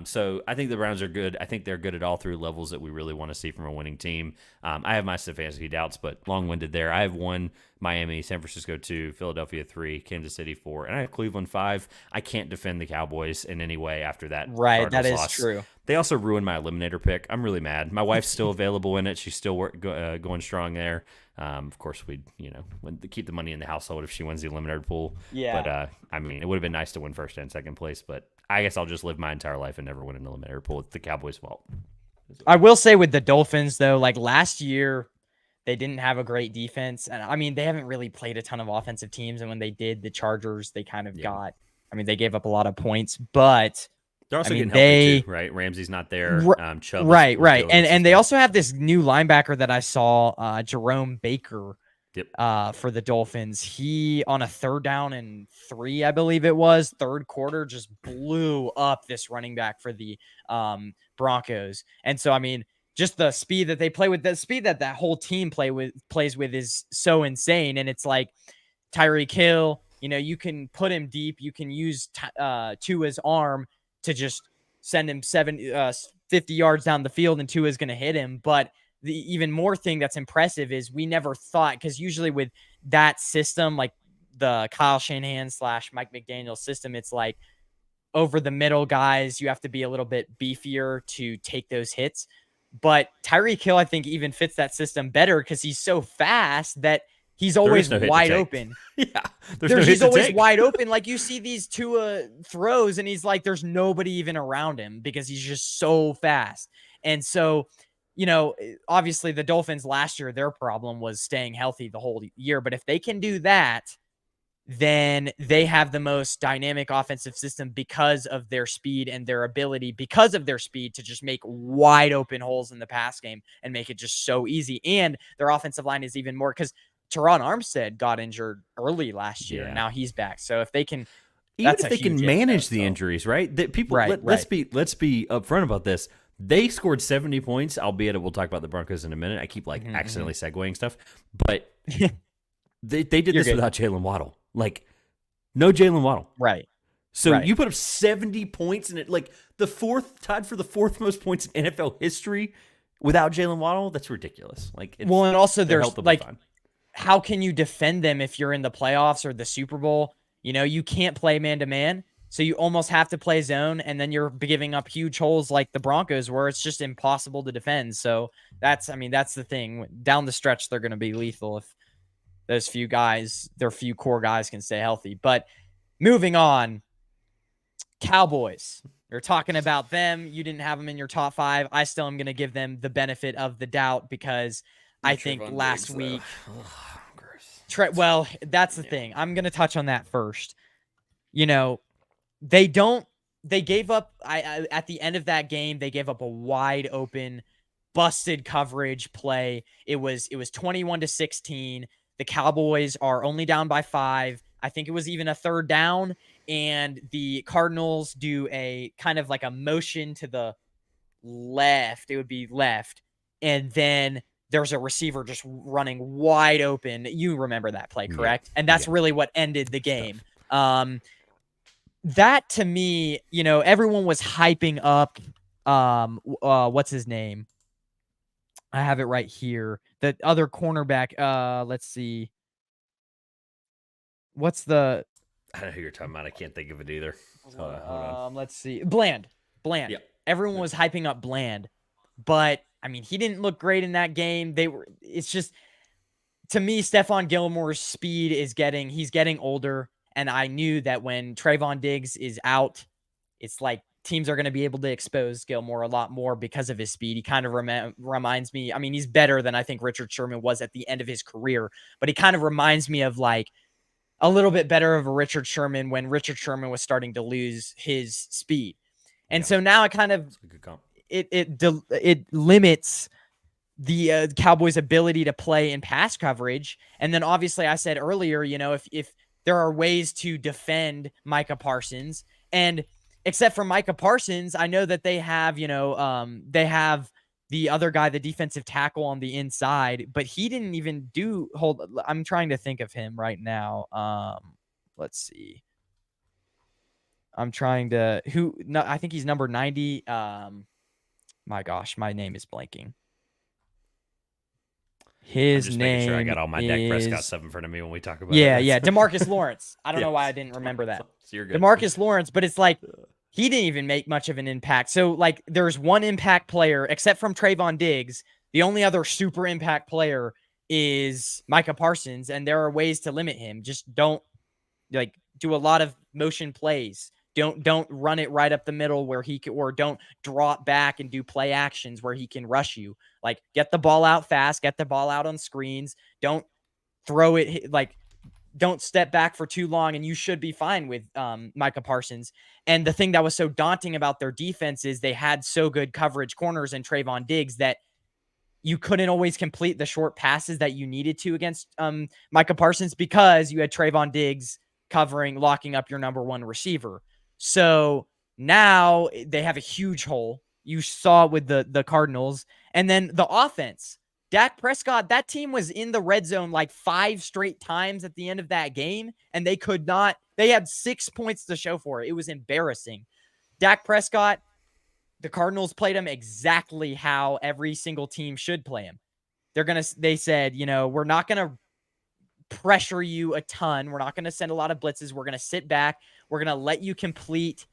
So I think the Browns are good. I think they're good at all 3 levels that we really want to see from a winning team. I have my Stefanski doubts, but long-winded there. I have 1, Miami, San Francisco 2, Philadelphia 3, Kansas City 4, and I have Cleveland 5. I can't defend the Cowboys in any way after that.
Right,
Cardinals
that is
loss.
true.
They also ruined my eliminator pick. I'm really mad. My wife's still available in it. She's still going strong there. Of course, we'd keep the money in the household if she wins the eliminator pool.
Yeah.
But I mean, it would have been nice to win first and second place. But I guess I'll just live my entire life and never win an eliminator pool. It's the Cowboys' fault.
I will say with the Dolphins though, like last year, they didn't have a great defense, and I mean they haven't really played a ton of offensive teams. And when they did, the Chargers, they kind of got. I mean, they gave up a lot of points, but
they're also getting healthy too, right? Ramsey's not there. Chubb
right. And they also have this new linebacker that I saw, Jerome Baker, for the Dolphins. He, on a 3rd down and 3, I believe it was, 3rd quarter, just blew up this running back for the Broncos. And so, I mean, just the speed that they play with, the speed that that whole team plays with is so insane. And it's like Tyreek Hill, you can put him deep. You can use Tua's arm to just send him 50 yards down the field, and Tua is going to hit him. But the even more thing that's impressive is we never thought, because usually with that system, like the Kyle Shanahan / Mike McDaniel system, it's like over the middle guys, you have to be a little bit beefier to take those hits. But Tyreek Hill, I think, even fits that system better because he's so fast that he's always wide open.
Yeah.
He's always wide open. Like you see these Tua throws and he's like, there's nobody even around him because he's just so fast. And so, obviously the Dolphins last year, their problem was staying healthy the whole year. But if they can do that, then they have the most dynamic offensive system because of their speed and their ability, because of their speed, to just make wide open holes in the pass game and make it just so easy. And their offensive line is even more, because Teron Armstead got injured early last year, and now he's back. So if they can,
even if they can manage the injuries, right? That people, let's be upfront about this. They scored 70 points, albeit we'll talk about the Broncos in a minute. I keep accidentally segueing stuff, but they did this without Jalen Waddle. Like, no Jalen Waddle.
Right.
So you put up 70 points in it, like tied for the 4th most points in NFL history without Jalen Waddle. That's ridiculous. Like,
and also there's like, how can you defend them if you're in the playoffs or the Super Bowl? You can't play man-to-man, so you almost have to play zone, and then you're giving up huge holes like the Broncos where it's just impossible to defend. So that's the thing. Down the stretch, they're going to be lethal if those few core guys can stay healthy. But moving on, Cowboys. We're talking about them. You didn't have them in your top 5. I still am going to give them the benefit of the doubt because I think last week. Well, that's the thing. I'm going to touch on that first. They don't they gave up at the end of that game, they gave up a wide open busted coverage play. It was 21-16. The Cowboys are only down by 5. I think it was even a third down, and the Cardinals do a kind of like a motion to the left. It would be left. And then there's a receiver just running wide open. You remember that play,
Yeah,
correct? And that's
yeah,
really what ended the
it's
game.
tough.
That to me, everyone was hyping up what's his name? I have it right here. The other cornerback, let's see. What's the
I know who you're talking about. I can't think of it either. Hold on.
let's see. Bland.
Yeah.
Everyone was hyping up Bland. But I mean, he didn't look great in that game. It's just, to me, Stephon Gilmore's speed he's getting older. And I knew that when Trayvon Diggs is out, it's like teams are going to be able to expose Gilmore a lot more because of his speed. He kind of reminds me, I mean, he's better than I think Richard Sherman was at the end of his career, but he kind of reminds me of like a little bit better of a Richard Sherman when Richard Sherman was starting to lose his speed. And so now it kind of, it limits the Cowboys' ability to play in pass coverage. And then obviously I said earlier, if there are ways to defend Micah Parsons, and except for Micah Parsons, I know that they have, they have the other guy, the defensive tackle on the inside, but he didn't even I'm trying to think of him right now. Let's see. I think he's number 90. My gosh, my name is blanking.
I'm just making sure I got all my Dak Prescott stuff in front of me when we talk about it.
Yeah, DeMarcus Lawrence. I don't know why I didn't remember that.
So you're good.
DeMarcus Lawrence, but it's like he didn't even make much of an impact. So like there's one impact player, except from Trayvon Diggs. The only other super impact player is Micah Parsons, and there are ways to limit him. Just don't do a lot of motion plays. Don't run it right up the middle where he can, or don't drop back and do play actions where he can rush you. Like get the ball out fast, get the ball out on screens. Don't throw it don't step back for too long, and you should be fine with Micah Parsons. And the thing that was so daunting about their defense is they had so good coverage corners and Trayvon Diggs that you couldn't always complete the short passes that you needed to against Micah Parsons because you had Trayvon Diggs locking up your number one receiver. So now they have a huge hole. You saw it with the Cardinals. And then the offense. Dak Prescott, that team was in the red zone like 5 straight times at the end of that game, and they could not. They had 6 points to show for it. It was embarrassing. Dak Prescott, the Cardinals played him exactly how every single team should play him. They said, we're not going to pressure you a ton. We're not going to send a lot of blitzes. We're going to sit back. We're going to let you complete.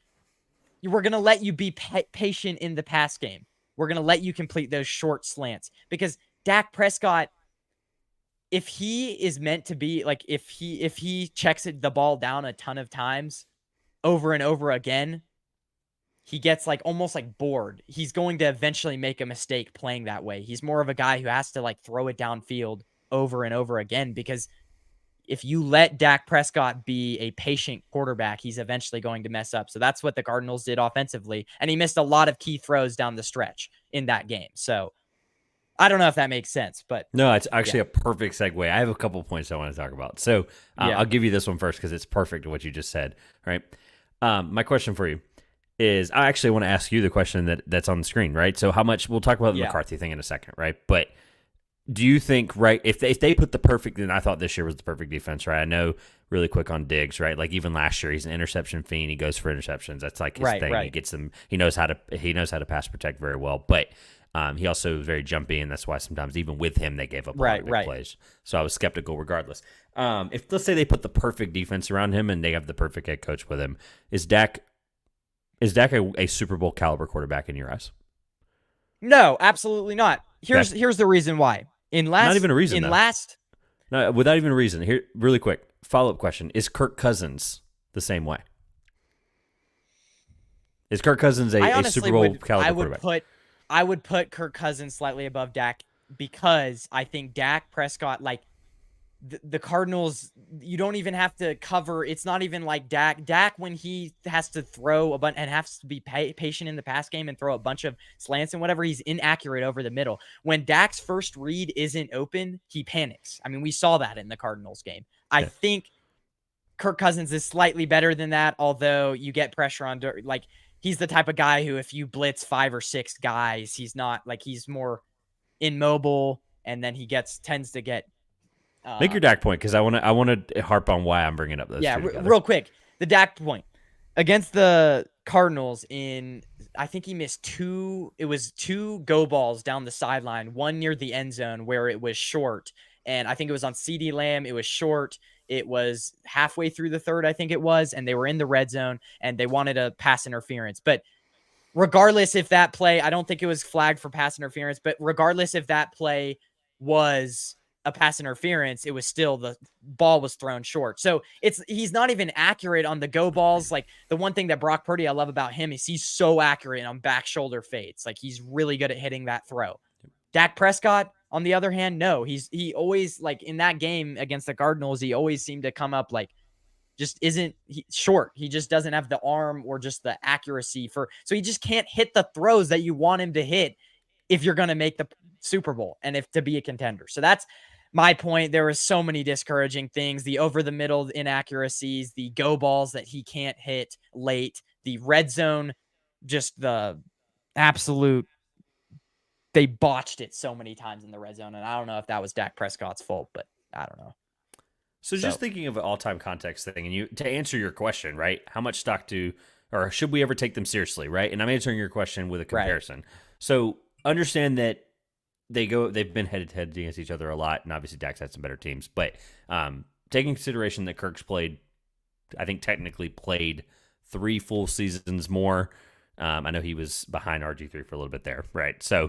We're going to let you be patient in the pass game. We're going to let you complete those short slants because Dak Prescott, if he is meant to be like, if he checks the ball down a ton of times over and over again, he gets like almost like bored. He's going to eventually make a mistake playing that way. He's more of a guy who has to like throw it downfield over and over again, because if you let Dak Prescott be a patient quarterback, he's eventually going to mess up. So that's what the Cardinals did offensively. And he missed a lot of key throws down the stretch in that game. So I don't know if that makes sense, but
no, it's actually a perfect segue. I have a couple points I want to talk about. So I'll give you this one first because it's perfect to what you just said. Right. My question for you is, I actually want to ask you the question that's on the screen. Right. So how much, we'll talk about the McCarthy thing in a second. Right. But do you think, right, if they put the perfect, then I thought this year was the perfect defense, right? I know really quick on Diggs, right? Like even last year, he's an interception fiend. He goes for interceptions. That's like his thing. Right. He gets them. He knows how to pass protect very well. But he also is very jumpy, and that's why sometimes even with him they gave up a lot of big plays. So I was skeptical regardless. If let's say they put the perfect defense around him and they have the perfect head coach with him, is Dak a Super Bowl caliber quarterback in your eyes?
No, absolutely not. Here's the reason why.
Not even a reason.
No,
without even a reason. Here, really quick follow-up question: is Kirk Cousins the same way? Is Kirk Cousins a Super Bowl caliber quarterback?
I would put Kirk Cousins slightly above Dak because I think Dak Prescott, like, the Cardinals, you don't even have to cover. It's not even like Dak. Dak, when he has to throw a bunch and has to be patient in the pass game and throw a bunch of slants and whatever, he's inaccurate over the middle. When Dak's first read isn't open, he panics. I mean, we saw that in the Cardinals game. I
Yeah.
think Kirk Cousins is slightly better than that, although you get pressure on, like, he's the type of guy who, if you blitz 5 or 6 guys, he's not like, he's more immobile, and then he tends to get
Make your Dak point, because I want to harp on why I'm bringing up those
yeah,
two together.
real quick. The Dak point against the Cardinals I think he missed it was 2 go balls down the sideline, one near the end zone where it was short. And I think it was on CD Lamb. It was short. It was halfway through the third, I think it was. And they were in the red zone and they wanted a pass interference. But regardless if that play, I don't think it was flagged for pass interference, but regardless if that play was a pass interference, it was still, the ball was thrown short. So he's not even accurate on the go balls. Like, the one thing that Brock Purdy I love about him is he's so accurate on back shoulder fades. Like, he's really good at hitting that throw. Dak Prescott, on the other hand, no, he always, like, in that game against the Cardinals, he always seemed to come up like, just isn't short. He just doesn't have the arm or just the accuracy so he just can't hit the throws that you want him to hit if you're going to make the Super Bowl and if to be a contender. So that's my point. There were so many discouraging things, the over the middle inaccuracies, the go balls that he can't hit late, the red zone, just the absolute, they botched it so many times in the red zone. And I don't know if that was Dak Prescott's fault, but I don't know.
So just thinking of an all-time context thing, and to answer your question, right? How much stock or should we ever take them seriously, right? And I'm answering your question with a comparison. Right. So understand that they've been head-to-head against each other a lot, and obviously Dak's had some better teams. But taking consideration that Kirk's I think technically played 3 full seasons more. I know he was behind RG3 for a little bit there, right? So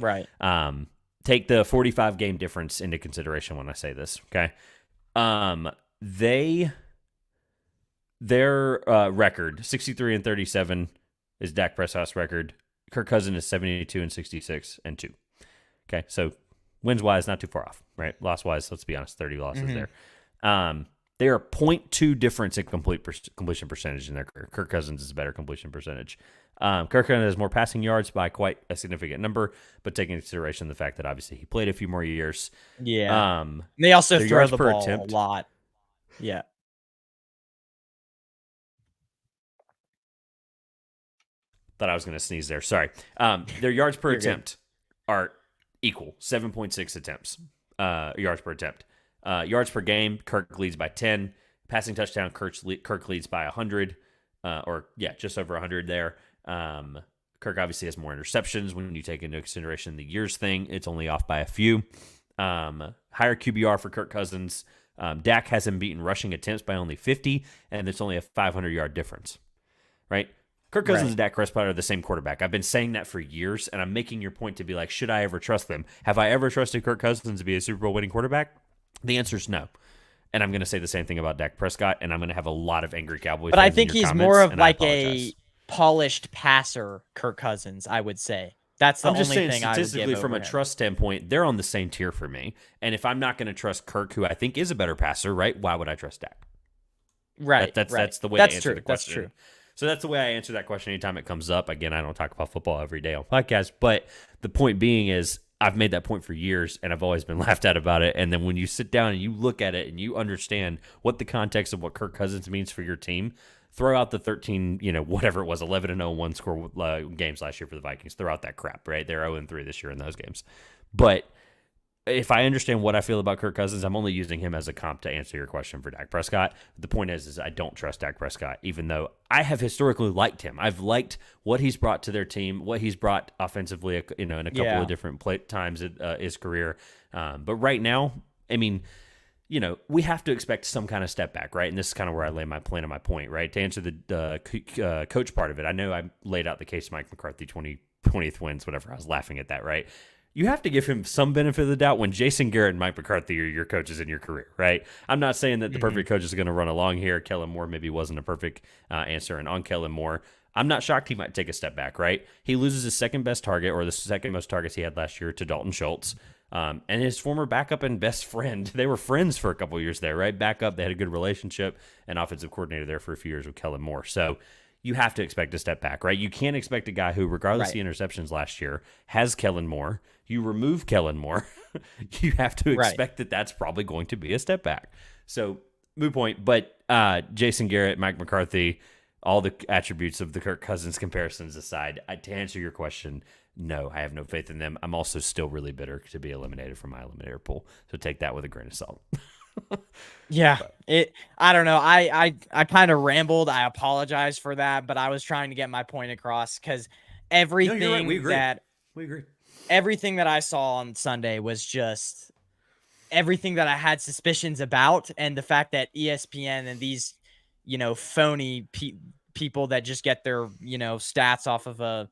take the 45-game difference into consideration when I say this, okay? Their record 63-37 is Dak Prescott's record. Kirk Cousins is 72-66-2. Okay, so wins wise, not too far off, right? Loss wise, let's be honest, 30 losses there. They are 0.2 difference in completion percentage in their career. Kirk Cousins is a better completion percentage. Kirk Cousins has more passing yards by quite a significant number, but taking into consideration the fact that obviously he played a few more years.
Yeah. They also throw the ball attempt a lot. Yeah.
Thought I was going to sneeze there. Sorry. Their yards per attempt are equal, 7.6 attempts, yards per attempt. Yards per game, Kirk leads by 10. Passing touchdown, Kirk leads by 100, just over 100 there. Kirk obviously has more interceptions when you take into consideration the years thing. It's only off by a few. Higher QBR for Kirk Cousins. Dak has him beaten rushing attempts by only 50, and it's only a 500-yard difference, right? Kirk Cousins and Dak Prescott are the same quarterback. I've been saying that for years, and I'm making your point to be like, should I ever trust them? Have I ever trusted Kirk Cousins to be a Super Bowl winning quarterback? The answer is no. And I'm going to say the same thing about Dak Prescott, and I'm going to have a lot of angry Cowboys fans.
But I think he's more of like a polished passer, Kirk Cousins, I would say. That's the only thing I would give over him.
Statistically, from a trust standpoint, they're on the same tier for me. And if I'm not going to trust Kirk, who I think is a better passer, right, why would I trust Dak?
Right.
That's the way to answer the question. That's true. So that's the way I answer that question anytime it comes up. Again, I don't talk about football every day on podcasts, but the point being is I've made that point for years, and I've always been laughed at about it. And then when you sit down and you look at it and you understand what the context of what Kirk Cousins means for your team, throw out the 13, whatever it was, 11-0 one-score games last year for the Vikings. Throw out that crap, right? They're 0-3 this year in those games. But if I understand what I feel about Kirk Cousins, I'm only using him as a comp to answer your question for Dak Prescott. The point is I don't trust Dak Prescott, even though I have historically liked him. I've liked what he's brought to their team, what he's brought offensively, in a couple of different times in his career. But right now, I mean, we have to expect some kind of step back, right? And this is kind of where I lay my plan and my point, right? To answer the coach part of it, I know I laid out the case of Mike McCarthy, 20th wins, whatever. I was laughing at that, right? You have to give him some benefit of the doubt when Jason Garrett and Mike McCarthy are your coaches in your career, right? I'm not saying that the perfect coach is going to run along here. Kellen Moore maybe wasn't a perfect answer. And on Kellen Moore, I'm not shocked he might take a step back, right? He loses his second best target, or the second most targets he had last year, to Dalton Schultz. and his former backup and best friend. They were friends for a couple of years there, right? Backup, they had a good relationship, and offensive coordinator there for a few years with Kellen Moore. So you have to expect a step back, right? You can't expect a guy who, regardless of the interceptions last year, has Kellen Moore. You remove Kellen Moore, you have to expect that that's probably going to be a step back. So, moot point. But Jason Garrett, Mike McCarthy, all the attributes of the Kirk Cousins comparisons aside, to answer your question, no, I have no faith in them. I'm also still really bitter to be eliminated from my eliminator pool. So take that with a grain of salt.
Yeah, I don't know. I kind of rambled. I apologize for that, but I was trying to get my point across because everything
No, you're right. We agree.
that
We agree.
everything that I saw on Sunday was just everything that I had suspicions about, and the fact that ESPN and these, phony people that just get their, stats off of a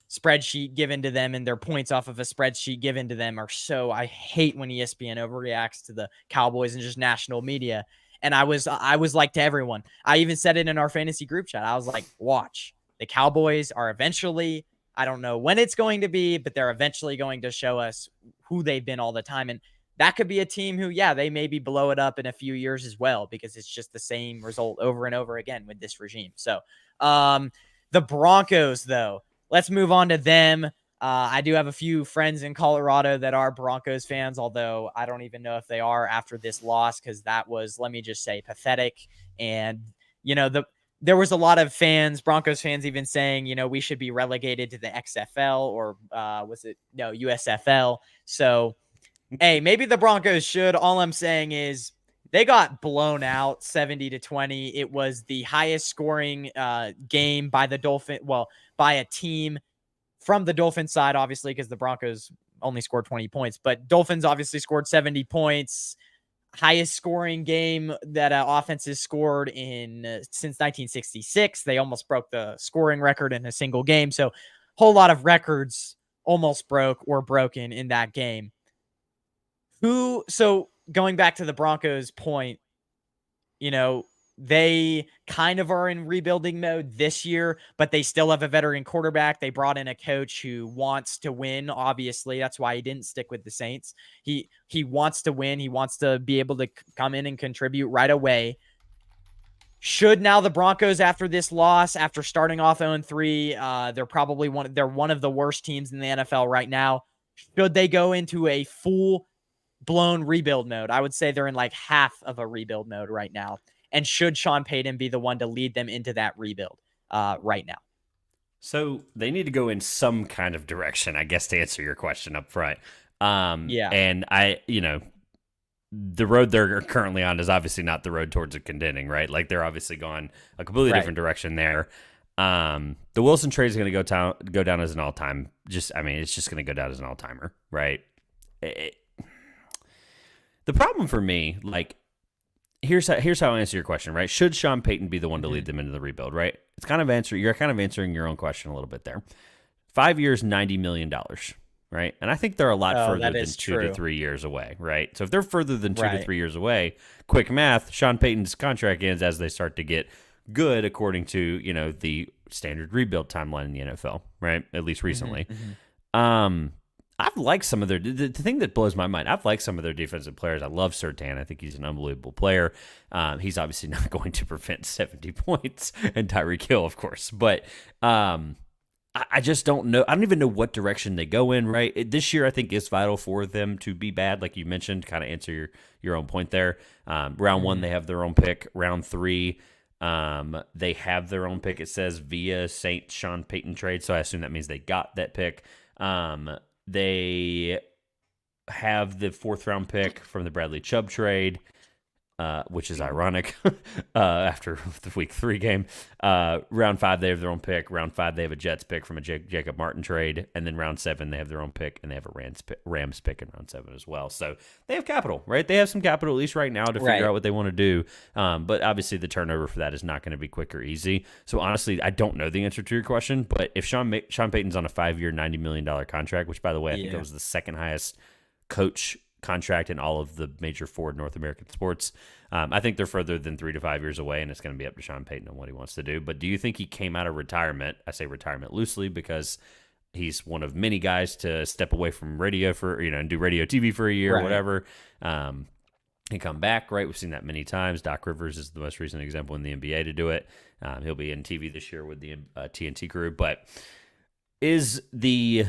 spreadsheet given to them and their points off of a spreadsheet given to them I hate when ESPN overreacts to the Cowboys and just national media. And I was like to everyone, I even said it in our fantasy group chat. I was like, watch, the Cowboys are eventually, I don't know when it's going to be, but they're eventually going to show us who they've been all the time. And that could be a team who, they maybe blow it up in a few years as well, because it's just the same result over and over again with this regime. So the Broncos, though, let's move on to them. I do have a few friends in Colorado that are Broncos fans, although I don't even know if they are after this loss, because that was, let me just say, pathetic. And, there was a lot of fans, Broncos fans, even saying, we should be relegated to the XFL or USFL. So, hey, maybe the Broncos should. All I'm saying is they got blown out 70-20. It was the highest scoring game by by a team from the Dolphins side, obviously, because the Broncos only scored 20 points. But Dolphins obviously scored 70 points. Highest scoring game that offense has scored since 1966. They almost broke the scoring record in a single game. So, whole lot of records were broken in that game. So going back to the Broncos point, they kind of are in rebuilding mode this year, but they still have a veteran quarterback. They brought in a coach who wants to win. Obviously, that's why he didn't stick with the Saints. He wants to win. He wants to be able to come in and contribute right away. Should now the Broncos, after this loss, after starting off 0-3, they're one of the worst teams in the NFL right now. Should they go into a full-blown rebuild mode? I would say they're in like half of a rebuild mode right now. And should Sean Payton be the one to lead them into that rebuild right now?
So they need to go in some kind of direction, I guess, to answer your question up front. And the road they're currently on is obviously not the road towards a contending, right? Like they're obviously gone a completely different direction there. The Wilson trade is going to go down as an all-time. It's just going to go down as an all-timer, right? The problem for me, like, here's how I answer your question, right? Should Sean Payton be the one to lead them into the rebuild, right? You're kind of answering your own question a little bit there. 5 years, $90 million, right? And I think they're a lot further than 2 to 3 years away, right? So if they're further than 2 to 3 years away, quick math, Sean Payton's contract ends as they start to get good, according to, the standard rebuild timeline in the NFL, right? At least recently. I've liked some of the thing that blows my mind. I've liked some of their defensive players. I love Surtain. I think he's an unbelievable player. He's obviously not going to prevent 70 points and Tyreek Hill, of course. But I just don't know. I don't even know what direction they go in, right? This year, I think is vital for them to be bad, like you mentioned, kind of answer your own point there. Round one, they have their own pick. Round three, they have their own pick, it says, via Saint Sean Payton trade. So I assume that means they got that pick. They have the 4th round pick from the Bradley Chubb trade, which is ironic after the week 3 game. Round 5, they have their own pick. Round 5, they have a Jets pick from a Jacob Martin trade. And then round 7, they have their own pick, and they have a Rams pick in round 7 as well. So they have capital, right? They have some capital, at least right now, to figure out what they want to do. But obviously the turnover for that is not going to be quick or easy. So honestly, I don't know the answer to your question. But if Sean Payton's on a 5-year, $90 million contract, which, by the way, I think it was the second highest coach contract in all of the major 4 North American sports. I think they're further than 3 to 5 years away, and it's going to be up to Sean Payton on what he wants to do. But do you think he came out of retirement? I say retirement loosely because he's one of many guys to step away from radio for, and do radio TV for a year or
Right.
whatever. And come back, right? We've seen that many times. Doc Rivers is the most recent example in the NBA to do it. He'll be in TV this year with the TNT crew. But is the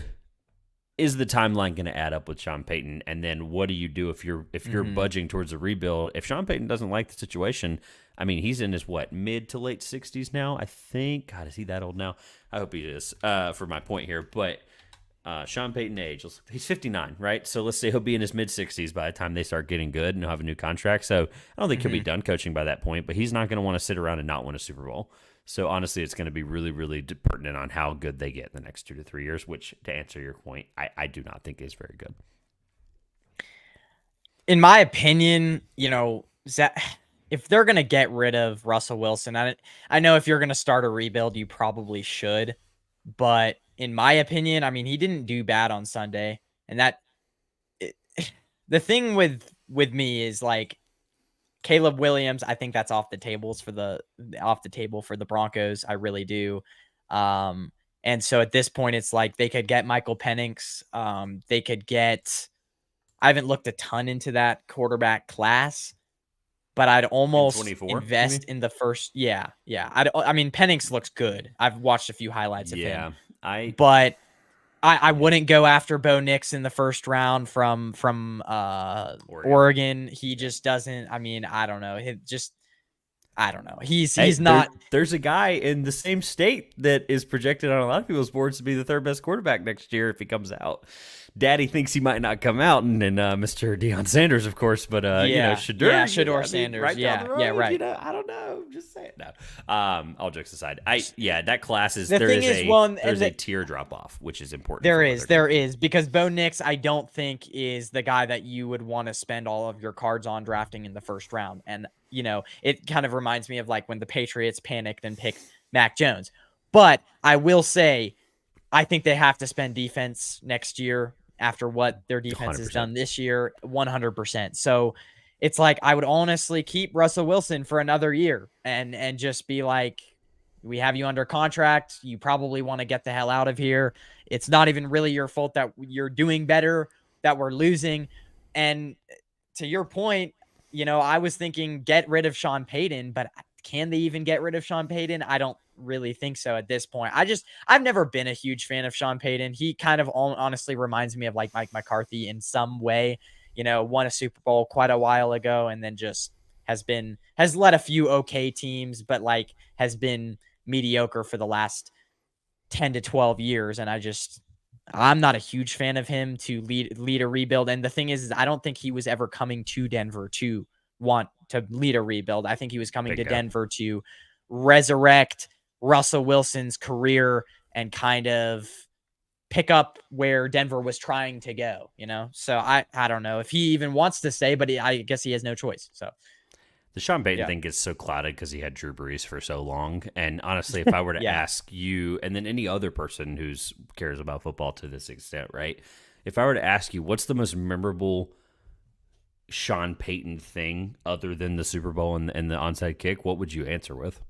timeline going to add up with Sean Payton? And then what do you do if you're budging towards a rebuild? If Sean Payton doesn't like the situation, I mean, he's in his mid to late 60s now, I think. God, is he that old now? I hope he is. For my point here, but Sean Payton age, he's 59, right? So let's say he'll be in his mid 60s by the time they start getting good and he'll have a new contract. So I don't think he'll be done coaching by that point, but he's not going to want to sit around and not win a Super Bowl. So honestly, it's going to be really, really pertinent on how good they get in the next 2 to 3 years, which, to answer your point, I do not think is very good.
In my opinion, if they're going to get rid of Russell Wilson, I know if you're going to start a rebuild, you probably should. But in my opinion, I mean, he didn't do bad on Sunday. And the thing with me is like Caleb Williams, I think that's off the table for the Broncos. I really do. And so at this point, it's like they could get Michael Penix. They could get, I haven't looked a ton into that quarterback class, but I'd almost invest in the first. Yeah. I mean, Penix looks good. I've watched a few highlights of him. But I wouldn't go after Bo Nix in the first round from Oregon. He just doesn't. I mean, I don't know. I don't know. He's not.
There's a guy in the same state that is projected on a lot of people's boards to be the third best quarterback next year if he comes out. Daddy thinks he might not come out, and Mr. Deion Sanders, of course, but Shedeur
Sanders,
right down the road,
right.
I don't know, just say it now. All jokes aside, that class is
there's
a tier drop off, which is important.
There is because Bo Nix, I don't think is the guy that you would want to spend all of your cards on drafting in the first round, and it kind of reminds me of like when the Patriots panicked and picked Mac Jones. But I will say, I think they have to spend defense next year after what their defense
100%.
has done this year, 100%. So it's like I would honestly keep Russell Wilson for another year and just be like, we have you under contract. You probably want to get the hell out of here. It's not even really your fault that you're doing better, that we're losing. And to your point, I was thinking get rid of Sean Payton, but can they even get rid of Sean Payton? I don't really think so at this point. I've never been a huge fan of Sean Payton. He kind of honestly reminds me of like Mike McCarthy in some way, won a Super Bowl quite a while ago and then just has led a few okay teams, but like has been mediocre for the last 10 to 12 years. And I'm not a huge fan of him to lead a rebuild. And the thing is I don't think he was ever coming to Denver to want to lead a rebuild. I think he was coming to Denver to resurrect Russell Wilson's career and kind of pick up where Denver was trying to go, So I don't know if he even wants to stay, but I guess he has no choice. So
the Sean Payton thing gets so clouded because he had Drew Brees for so long. And honestly, if I were to ask you, and then any other person who cares about football to this extent, right? If I were to ask you, what's the most memorable Sean Payton thing other than the Super Bowl and the onside kick, what would you answer with?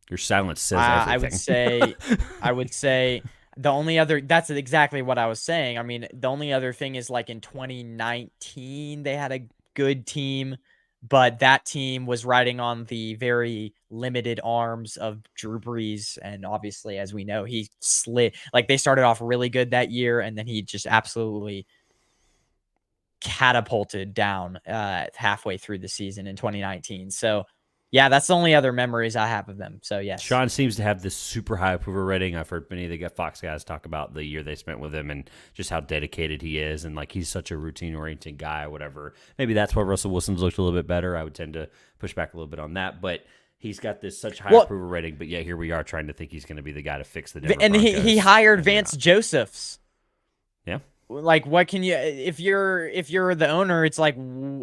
Your silence says everything.
I would say the only other, that's exactly what I was saying. I mean, the only other thing is like in 2019, they had a good team, but that team was riding on the very limited arms of Drew Brees. And obviously, as we know, he slid. Like they started off really good that year, and then he just absolutely catapulted down halfway through the season in 2019. So yeah, that's the only other memories I have of them. So yes,
Sean seems to have this super high approval rating. I've heard many of the Fox guys talk about the year they spent with him and just how dedicated he is, and like he's such a routine oriented guy or whatever. Maybe that's why Russell Wilson's looked a little bit better. I would tend to push back a little bit on that, but he's got this such high approval rating. But yeah, here we are trying to think he's going to be the guy to fix the Denver Broncos.
He hired Vance Josephs.
Yeah.
Like, what can you, if you're the owner, it's like,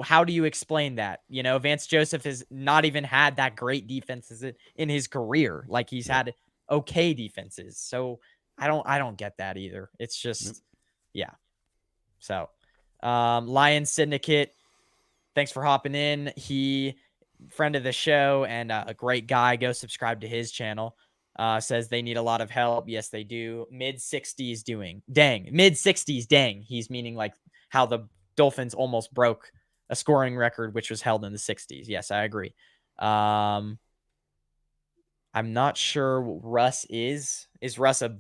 how do you explain that? Vance Joseph has not even had that great defenses in his career. Like he's had okay defenses. So I don't get that either. It's just, So, Lion Syndicate, thanks for hopping in. He friend of the show and a great guy. Go subscribe to his channel. says they need a lot of help. Yes, they do. Mid-60s doing. Dang. Mid-60s, dang. He's meaning like how the Dolphins almost broke a scoring record, which was held in the 60s. Yes, I agree. I'm not sure what Russ is. Is Russ a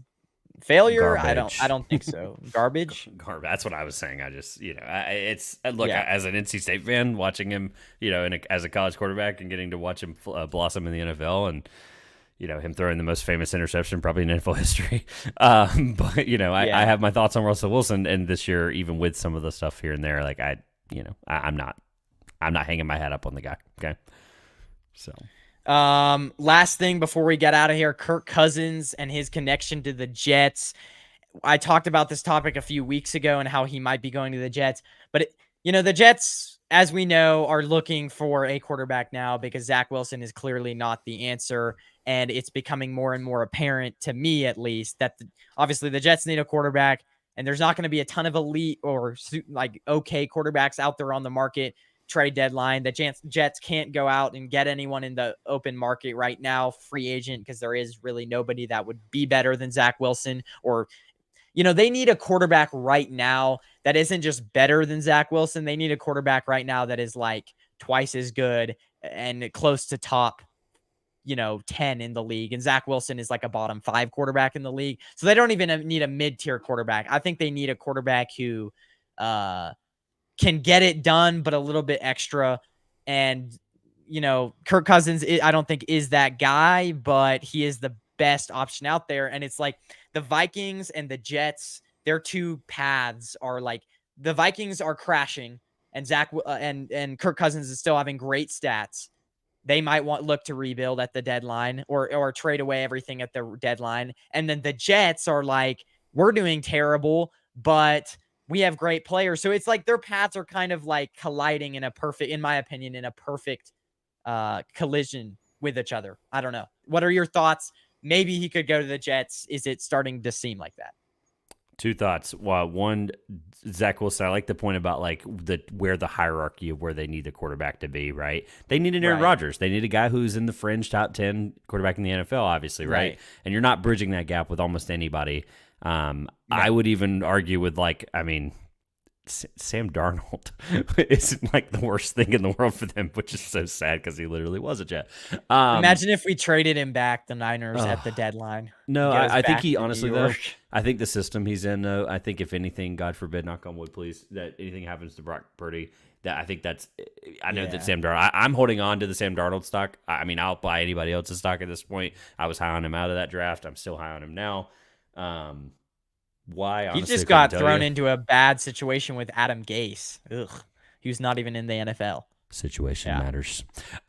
failure? I
Garbage.
don't think so. Garbage?
Garbage. That's what I was saying. I just, it's look,
Yeah.
as an NC State fan, watching him, as a college quarterback and getting to watch him blossom in the NFL, and him throwing the most famous interception probably in NFL history. But I have my thoughts on Russell Wilson, and this year, even with some of the stuff here and there, like I'm not hanging my hat up on the guy. Okay, so.
Last thing before we get out of here, Kirk Cousins and his connection to the Jets. I talked about this topic a few weeks ago and how he might be going to the Jets, but the Jets, as we know, are looking for a quarterback now because Zach Wilson is clearly not the answer. And it's becoming more and more apparent to me, at least, that obviously the Jets need a quarterback, and there's not going to be a ton of elite or like okay quarterbacks out there on the market trade deadline. The Jets can't go out and get anyone in the open market right now, free agent, because there is really nobody that would be better than Zach Wilson. Or, they need a quarterback right now that isn't just better than Zach Wilson. They need a quarterback right now that is like twice as good and close to top 10 in the league. And Zach Wilson is like a bottom 5 quarterback in the league. So they don't even need a mid-tier quarterback. I think they need a quarterback who can get it done, but a little bit extra. And, Kirk Cousins, I don't think is that guy, but he is the best option out there. And it's like the Vikings and the Jets, their two paths are like the Vikings are crashing and and Kirk Cousins is still having great stats. They might look to rebuild at the deadline or trade away everything at the deadline. And then the Jets are like, we're doing terrible, but we have great players. So it's like their paths are kind of like colliding in my opinion, in a perfect collision with each other. I don't know. What are your thoughts? Maybe he could go to the Jets. Is it starting to seem like that?
Two thoughts. Well, one, Zach Wilson, I like the point about like where the hierarchy of where they need the quarterback to be, right? They need an Aaron Rodgers. They need a guy who's in the fringe top 10 quarterback in the NFL, obviously, right? And you're not bridging that gap with almost anybody. I would even argue with Sam Darnold isn't like the worst thing in the world for them, which is so sad because he literally was a Jet.
Imagine if we traded him back, the Niners, at the deadline.
No, I think he honestly, though, I think the system he's in, though, I think if anything, God forbid, knock on wood, please, that anything happens to Brock Purdy, that I think that's, I know that Sam Darnold, I'm holding on to the Sam Darnold stock. I mean, I'll buy anybody else's stock at this point. I was high on him out of that draft. I'm still high on him now. Why? Honestly,
he just got thrown into a bad situation with Adam Gase. Ugh, he was not even in the NFL.
Situation matters.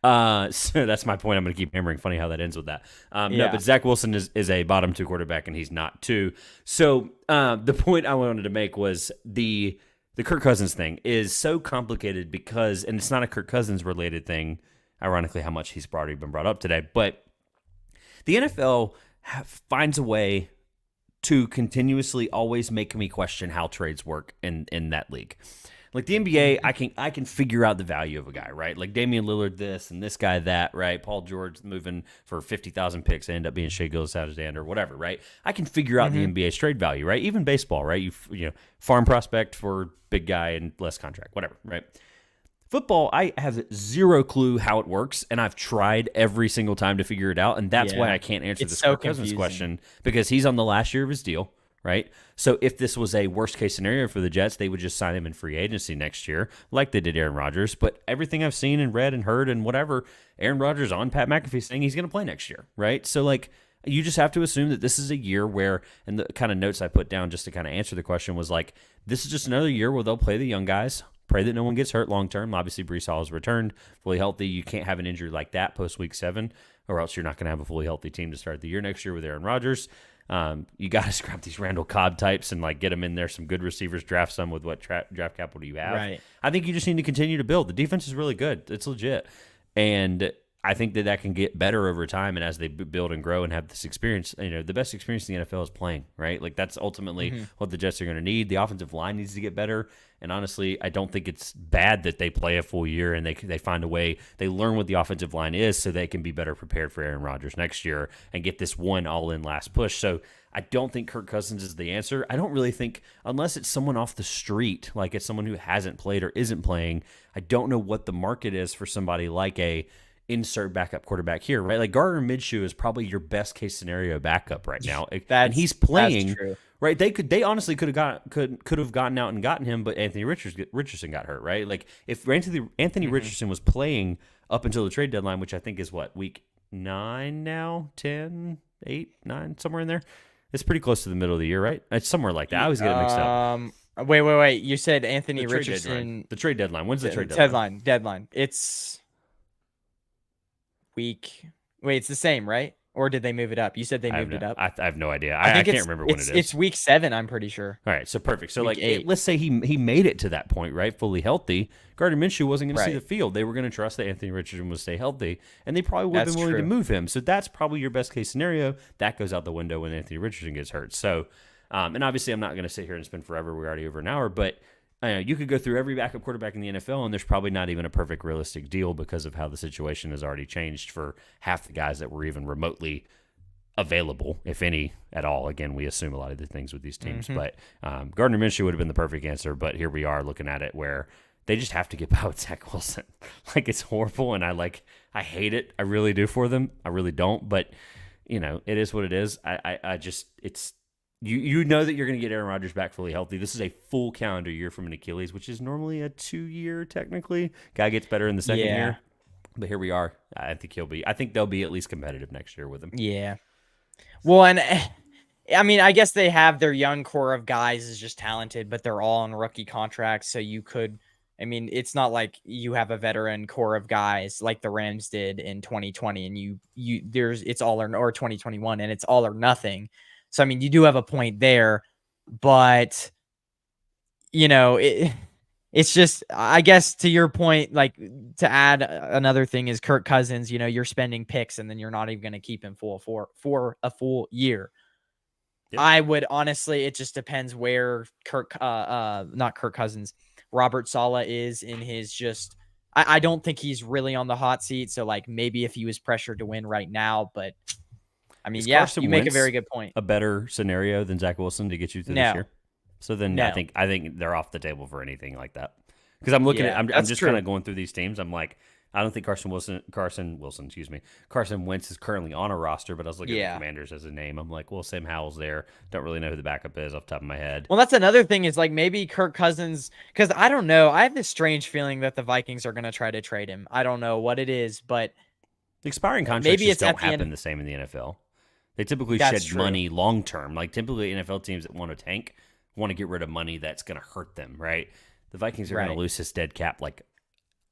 So that's my point. I'm going to keep hammering. Funny how that ends with that. No, but Zach Wilson is a bottom 2 quarterback, and he's not 2. So the point I wanted to make was the Kirk Cousins thing is so complicated because, and it's not a Kirk Cousins related thing, ironically, how much he's already been brought up today, but the NFL finds a way to continuously always make me question how trades work in that league. Like the NBA, I can figure out the value of a guy, right? Like Damian Lillard this and this guy that, right? Paul George moving for 50,000 picks and end up being Shai Gilgeous-Alexander or whatever, right? I can figure out the NBA's trade value, right? Even baseball, right? You farm prospect for big guy and less contract, whatever, right? Football, I have zero clue how it works, and I've tried every single time to figure it out, and that's why I can't answer this Kirk Cousins question, because he's on the last year of his deal, right? So if this was a worst-case scenario for the Jets, they would just sign him in free agency next year, like they did Aaron Rodgers. But everything I've seen and read and heard and whatever, Aaron Rodgers on Pat McAfee saying he's going to play next year, right? So, like, you just have to assume that this is a year where, and the kind of notes I put down just to kind of answer the question was like, this is just another year where they'll play the young guys. Pray that no one gets hurt long term. Obviously, Breece Hall has returned fully healthy. You can't have an injury like that post week 7, or else you're not going to have a fully healthy team to start the year next year with Aaron Rodgers. You got to scrap these Randall Cobb types and like get them in there. Some good receivers, draft some with what draft capital you have.
Right.
I think you just need to continue to build. The defense is really good. It's legit, and I think that can get better over time, and as they build and grow and have this experience, the best experience in the NFL is playing, right? Like that's ultimately what the Jets are going to need. The offensive line needs to get better, and honestly, I don't think it's bad that they play a full year and they find a way, they learn what the offensive line is, so they can be better prepared for Aaron Rodgers next year and get this one all-in last push. So I don't think Kirk Cousins is the answer. I don't really think, unless it's someone off the street, like it's someone who hasn't played or isn't playing, I don't know what the market is for somebody like a insert backup quarterback here, right? Like Gardner Minshew is probably your best case scenario backup right now, and he's playing.
That's true.
Right? They honestly could have gotten out and gotten him, but Anthony Richardson got hurt, right? Like if Anthony Richardson was playing up until the trade deadline, which I think is what, week 9 now, 10, 8, 9, somewhere in there. It's pretty close to the middle of the year, right? It's somewhere like that. I always get it mixed up.
Wait. You said Anthony Richardson.
The trade deadline. When's the trade deadline?
Deadline. It's week. Wait, it's the same, right? Or did they move it up? You said they moved it up.
I have no idea. I can't remember when it is.
It's week 7, I'm pretty sure.
All right, so perfect. So
week 8.
Let's say he made it to that point, right? Fully healthy. Gardner Minshew wasn't going to see the field. They were going to trust that Anthony Richardson would stay healthy, and they probably would have been willing to move him. So that's probably your best case scenario. That goes out the window when Anthony Richardson gets hurt. So, and obviously I'm not going to sit here and spend forever. We're already over an hour, but you could go through every backup quarterback in the NFL, and there's probably not even a perfect realistic deal because of how the situation has already changed for half the guys that were even remotely available, if any at all. Again, we assume a lot of the things with these teams, but Gardner Minshew would have been the perfect answer. But here we are looking at it where they just have to get by with Zach Wilson. Like it's horrible, and I hate it. I really do for them. I really don't, but it is what it is. I just it's. You know that you're going to get Aaron Rodgers back fully healthy. This is a full calendar year from an Achilles, which is normally a 2-year technically. Guy gets better in the second year, but here we are. I think they'll be at least competitive next year with him.
Yeah. Well, and I mean, I guess they have their young core of guys is just talented, but they're all on rookie contracts. So you could, I mean, it's not like you have a veteran core of guys like the Rams did in 2020 and it's all or 2021 and it's all or nothing. So, I mean, you do have a point there, but it's just, I guess to your point, like to add another thing is Kirk Cousins, you're spending picks and then you're not even going to keep him for a full year. Yep. I would honestly, it just depends where not Kirk Cousins, Robert Saleh is in his I don't think he's really on the hot seat. So like maybe if he was pressured to win right now, but I mean, you make a very good point.
A better scenario than Zach Wilson to get you through this year? So then I think they're off the table for anything like that. Because I'm looking at, I'm just kind of going through these teams. I'm like, I don't think Carson Wentz is currently on a roster, but I was looking at the Commanders as a name. I'm like, well, Sam Howell's there. Don't really know who the backup is off the top of my head.
Well, that's another thing is like maybe Kirk Cousins, because I don't know. I have this strange feeling that the Vikings are going to try to trade him. I don't know what it is, but
expiring contracts just don't happen the same in the NFL. They typically shed money long term. Like typically NFL teams that want to tank want to get rid of money that's going to hurt them, right? The Vikings are going to lose his dead cap like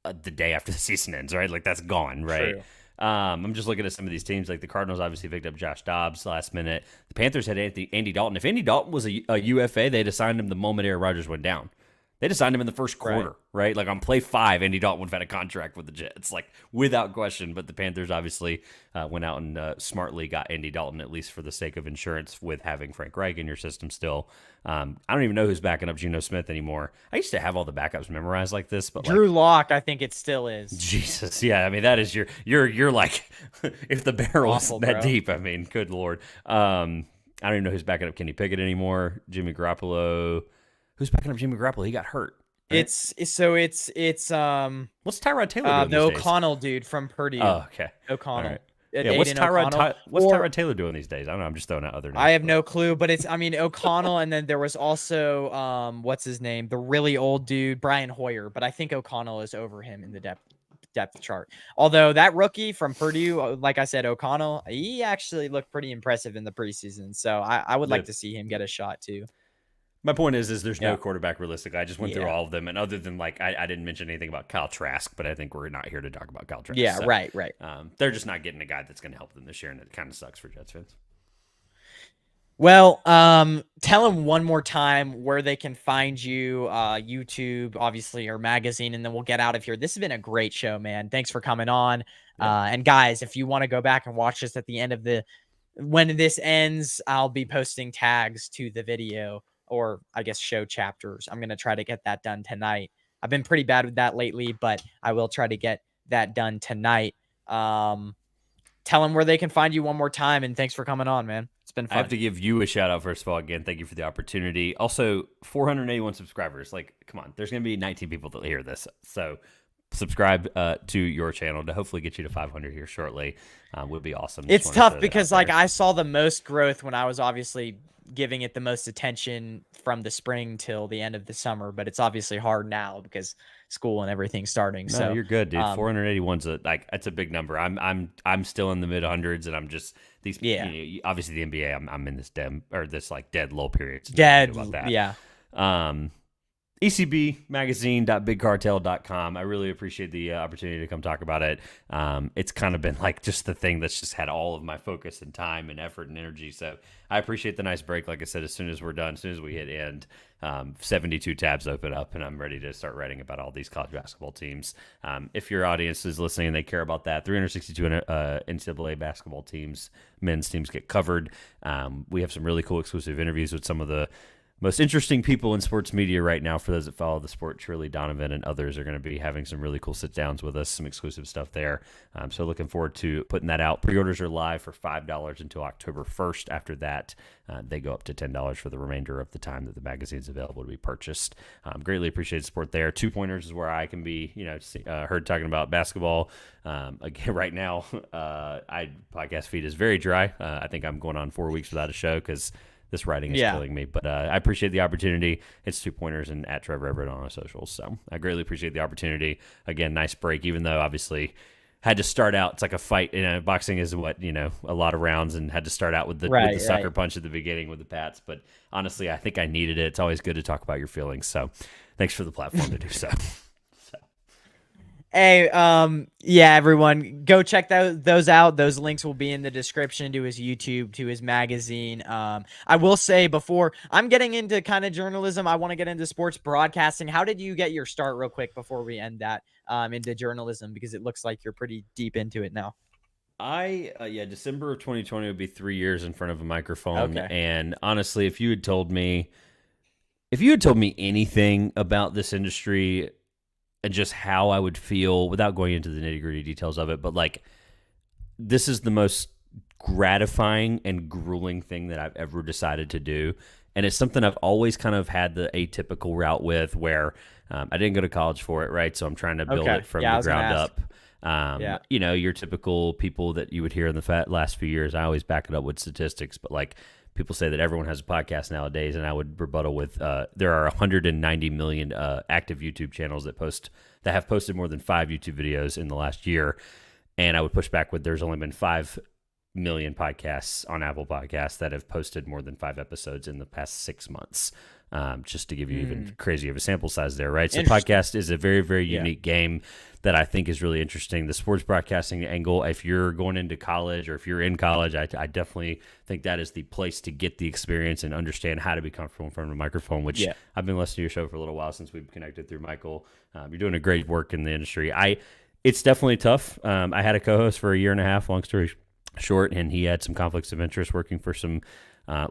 the day after the season ends, right? Like that's gone, right? I'm just looking at some of these teams. Like the Cardinals obviously picked up Josh Dobbs last minute. The Panthers had Andy Dalton. If Andy Dalton was a UFA, they'd have signed him the moment Aaron Rodgers went down. They just signed him in the first quarter, right? Like on play 5, Andy Dalton would have had a contract with the Jets, like without question. But the Panthers obviously went out and smartly got Andy Dalton, at least for the sake of insurance with having Frank Reich in your system still. I don't even know who's backing up Geno Smith anymore. I used to have all the backups memorized like this, but
Drew Lock, I think it still is.
Jesus, yeah. I mean, that is you're like, if the barrel's that deep, I mean, good Lord. I don't even know who's backing up Kenny Pickett anymore. Jimmy Garoppolo. Who's backing up Jimmy Garoppolo? He got hurt.
Right? It's what's
Tyrod Taylor doing
the
these
O'Connell
days?
dude from Purdue.
Oh, okay.
O'Connell.
Right. Yeah, what's Tyrod Taylor doing these days? I don't know. I'm just throwing out other names.
I have no clue, but O'Connell, and then there was also what's his name? The really old dude, Brian Hoyer, but I think O'Connell is over him in the depth chart. Although that rookie from Purdue, like I said, O'Connell, he actually looked pretty impressive in the preseason. So I would like to see him get a shot too.
My point is there's no quarterback realistically. I just went through all of them, and other than like I didn't mention anything about Kyle Trask, but I think we're not here to talk about Kyle Trask.
Yeah,
so,
right.
They're just not getting a guy that's going to help them this year, and it kind of sucks for Jets fans.
Well, tell them one more time where they can find you, YouTube, obviously, your magazine, and then we'll get out of here. This has been a great show, man. Thanks for coming on.
Yeah.
And guys, if you want to go back and watch this at the end of when this ends, I'll be posting tags to the video, or I guess show chapters. I'm going to try to get that done tonight. I've been pretty bad with that lately, but I will try to get that done tonight. Tell them where they can find you one more time. And thanks for coming on, man. It's been
I have
fun.
to give you a shout out first of all. Again, thank you for the opportunity. Also, 481 subscribers. Like, come on, there's going to be 19 people that hear this. So, subscribe to your channel to hopefully get you to 500 here shortly. Would be awesome.
It's tough because like I saw the most growth when I was obviously giving it the most attention from the spring till the end of the summer, but it's obviously hard now because school and everything's starting.
No,
So
you're good, dude. 481's that's a big number. I'm still in the mid hundreds, and I'm just these.
Yeah.
Obviously the NBA. I'm in this this like dead low period. So
dead.
about that.
Yeah.
ECBmagazine.bigcartel.com. I really appreciate the opportunity to come talk about it. It's kind of been like just the thing that's just had all of my focus and time and effort and energy. So I appreciate the nice break. Like I said, as soon as we're done, as soon as we hit end, 72 tabs open up, and I'm ready to start writing about all these college basketball teams. If your audience is listening and they care about that, 362 NCAA basketball teams, men's teams get covered. We have some really cool exclusive interviews with some of the most interesting people in sports media right now. For those that follow the sport, Shirley Donovan and others are going to be having some really cool sit downs with us, some exclusive stuff there. So looking forward to putting that out. Pre-orders are live for $5 until October 1st. After that, they go up to $10 for the remainder of the time that the magazine is available to be purchased. Greatly appreciate the support there. 2-pointers is where I can be, heard talking about basketball. Again, right now, podcast feed is very dry. I think I'm going on 4 weeks without a show because this writing is killing me, but I appreciate the opportunity. It's 2-pointers and at Trevor Everette on our socials. So I greatly appreciate the opportunity. Again, nice break, even though obviously had to start out. It's like a fight. Boxing is a lot of rounds, and had to start out with the sucker punch at the beginning with the Pats. But honestly, I think I needed it. It's always good to talk about your feelings. So thanks for the platform to do so.
Hey, yeah, everyone, go check those out. Those links will be in the description to his YouTube, to his magazine. I will say before I'm getting into kind of journalism, I want to get into sports broadcasting. How did you get your start, real quick, before we end that, into journalism? Because it looks like you're pretty deep into it now.
December of 2020 would be 3 years in front of a microphone.
Okay.
And honestly, if you had told me anything about this industry and just how I would feel, without going into the nitty-gritty details of it, but like, this is the most gratifying and grueling thing that I've ever decided to do. And it's something I've always kind of had the atypical route with, where I didn't go to college for it, right? So I'm trying to build it from the ground up. Your typical people that you would hear in the last few years, I always back it up with statistics, but like, people say that everyone has a podcast nowadays, and I would rebuttal with there are 190 million active YouTube channels that have posted more than 5 YouTube videos in the last year, and I would push back with there's only been 5 million podcasts on Apple Podcasts that have posted more than 5 episodes in the past 6 months. Just to give you even crazy of a sample size there, right? So podcast is a very, very unique game that I think is really interesting. The sports broadcasting angle, if you're going into college or if you're in college, I definitely think that is the place to get the experience and understand how to be comfortable in front of a microphone, which I've been listening to your show for a little while since we've connected through Michael. You're doing a great work in the industry. It's definitely tough. I had a co-host for a year and a half, long story short, and he had some conflicts of interest working for some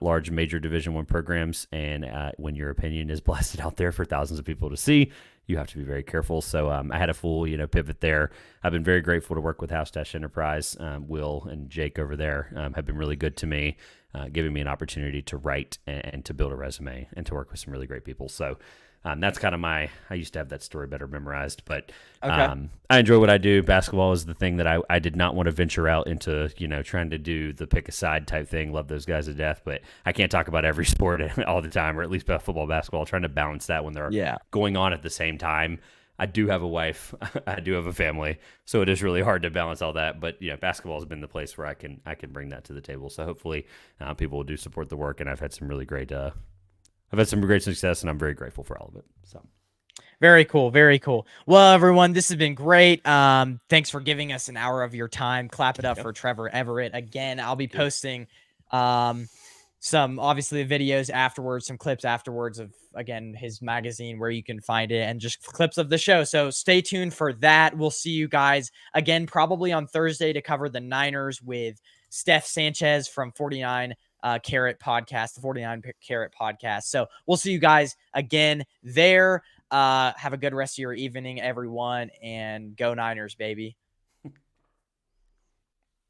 large major Division I programs, and when your opinion is blasted out there for thousands of people to see, you have to be very careful. So I had a full pivot there. I've been very grateful to work with House Enterprise. Will and Jake over there have been really good to me, giving me an opportunity to write and to build a resume and to work with some really great people. So that's kind of I used to have that story better memorized, but I enjoy what I do. Basketball is the thing that I did not want to venture out into, trying to do the pick a side type thing. Love those guys to death, but I can't talk about every sport all the time, or at least about football, basketball, trying to balance that when they're going on at the same time. I do have a wife. I do have a family, so it is really hard to balance all that. But basketball has been the place where I can bring that to the table. So hopefully people do support the work, and I've had some great success, and I'm very grateful for all of it. So,
very cool, very cool. Well, everyone, this has been great. Thanks for giving us an hour of your time. Clap it up for Trevor Everette. Again, I'll be posting some obviously videos afterwards, some clips afterwards of, again, his magazine where you can find it, and just clips of the show. So stay tuned for that. We'll see you guys again probably on Thursday to cover the Niners with Steph Sanchez from 49 Carat Podcast, the 49 Carat Podcast. So we'll see you guys again there. Have a good rest of your evening, everyone, and go Niners, baby.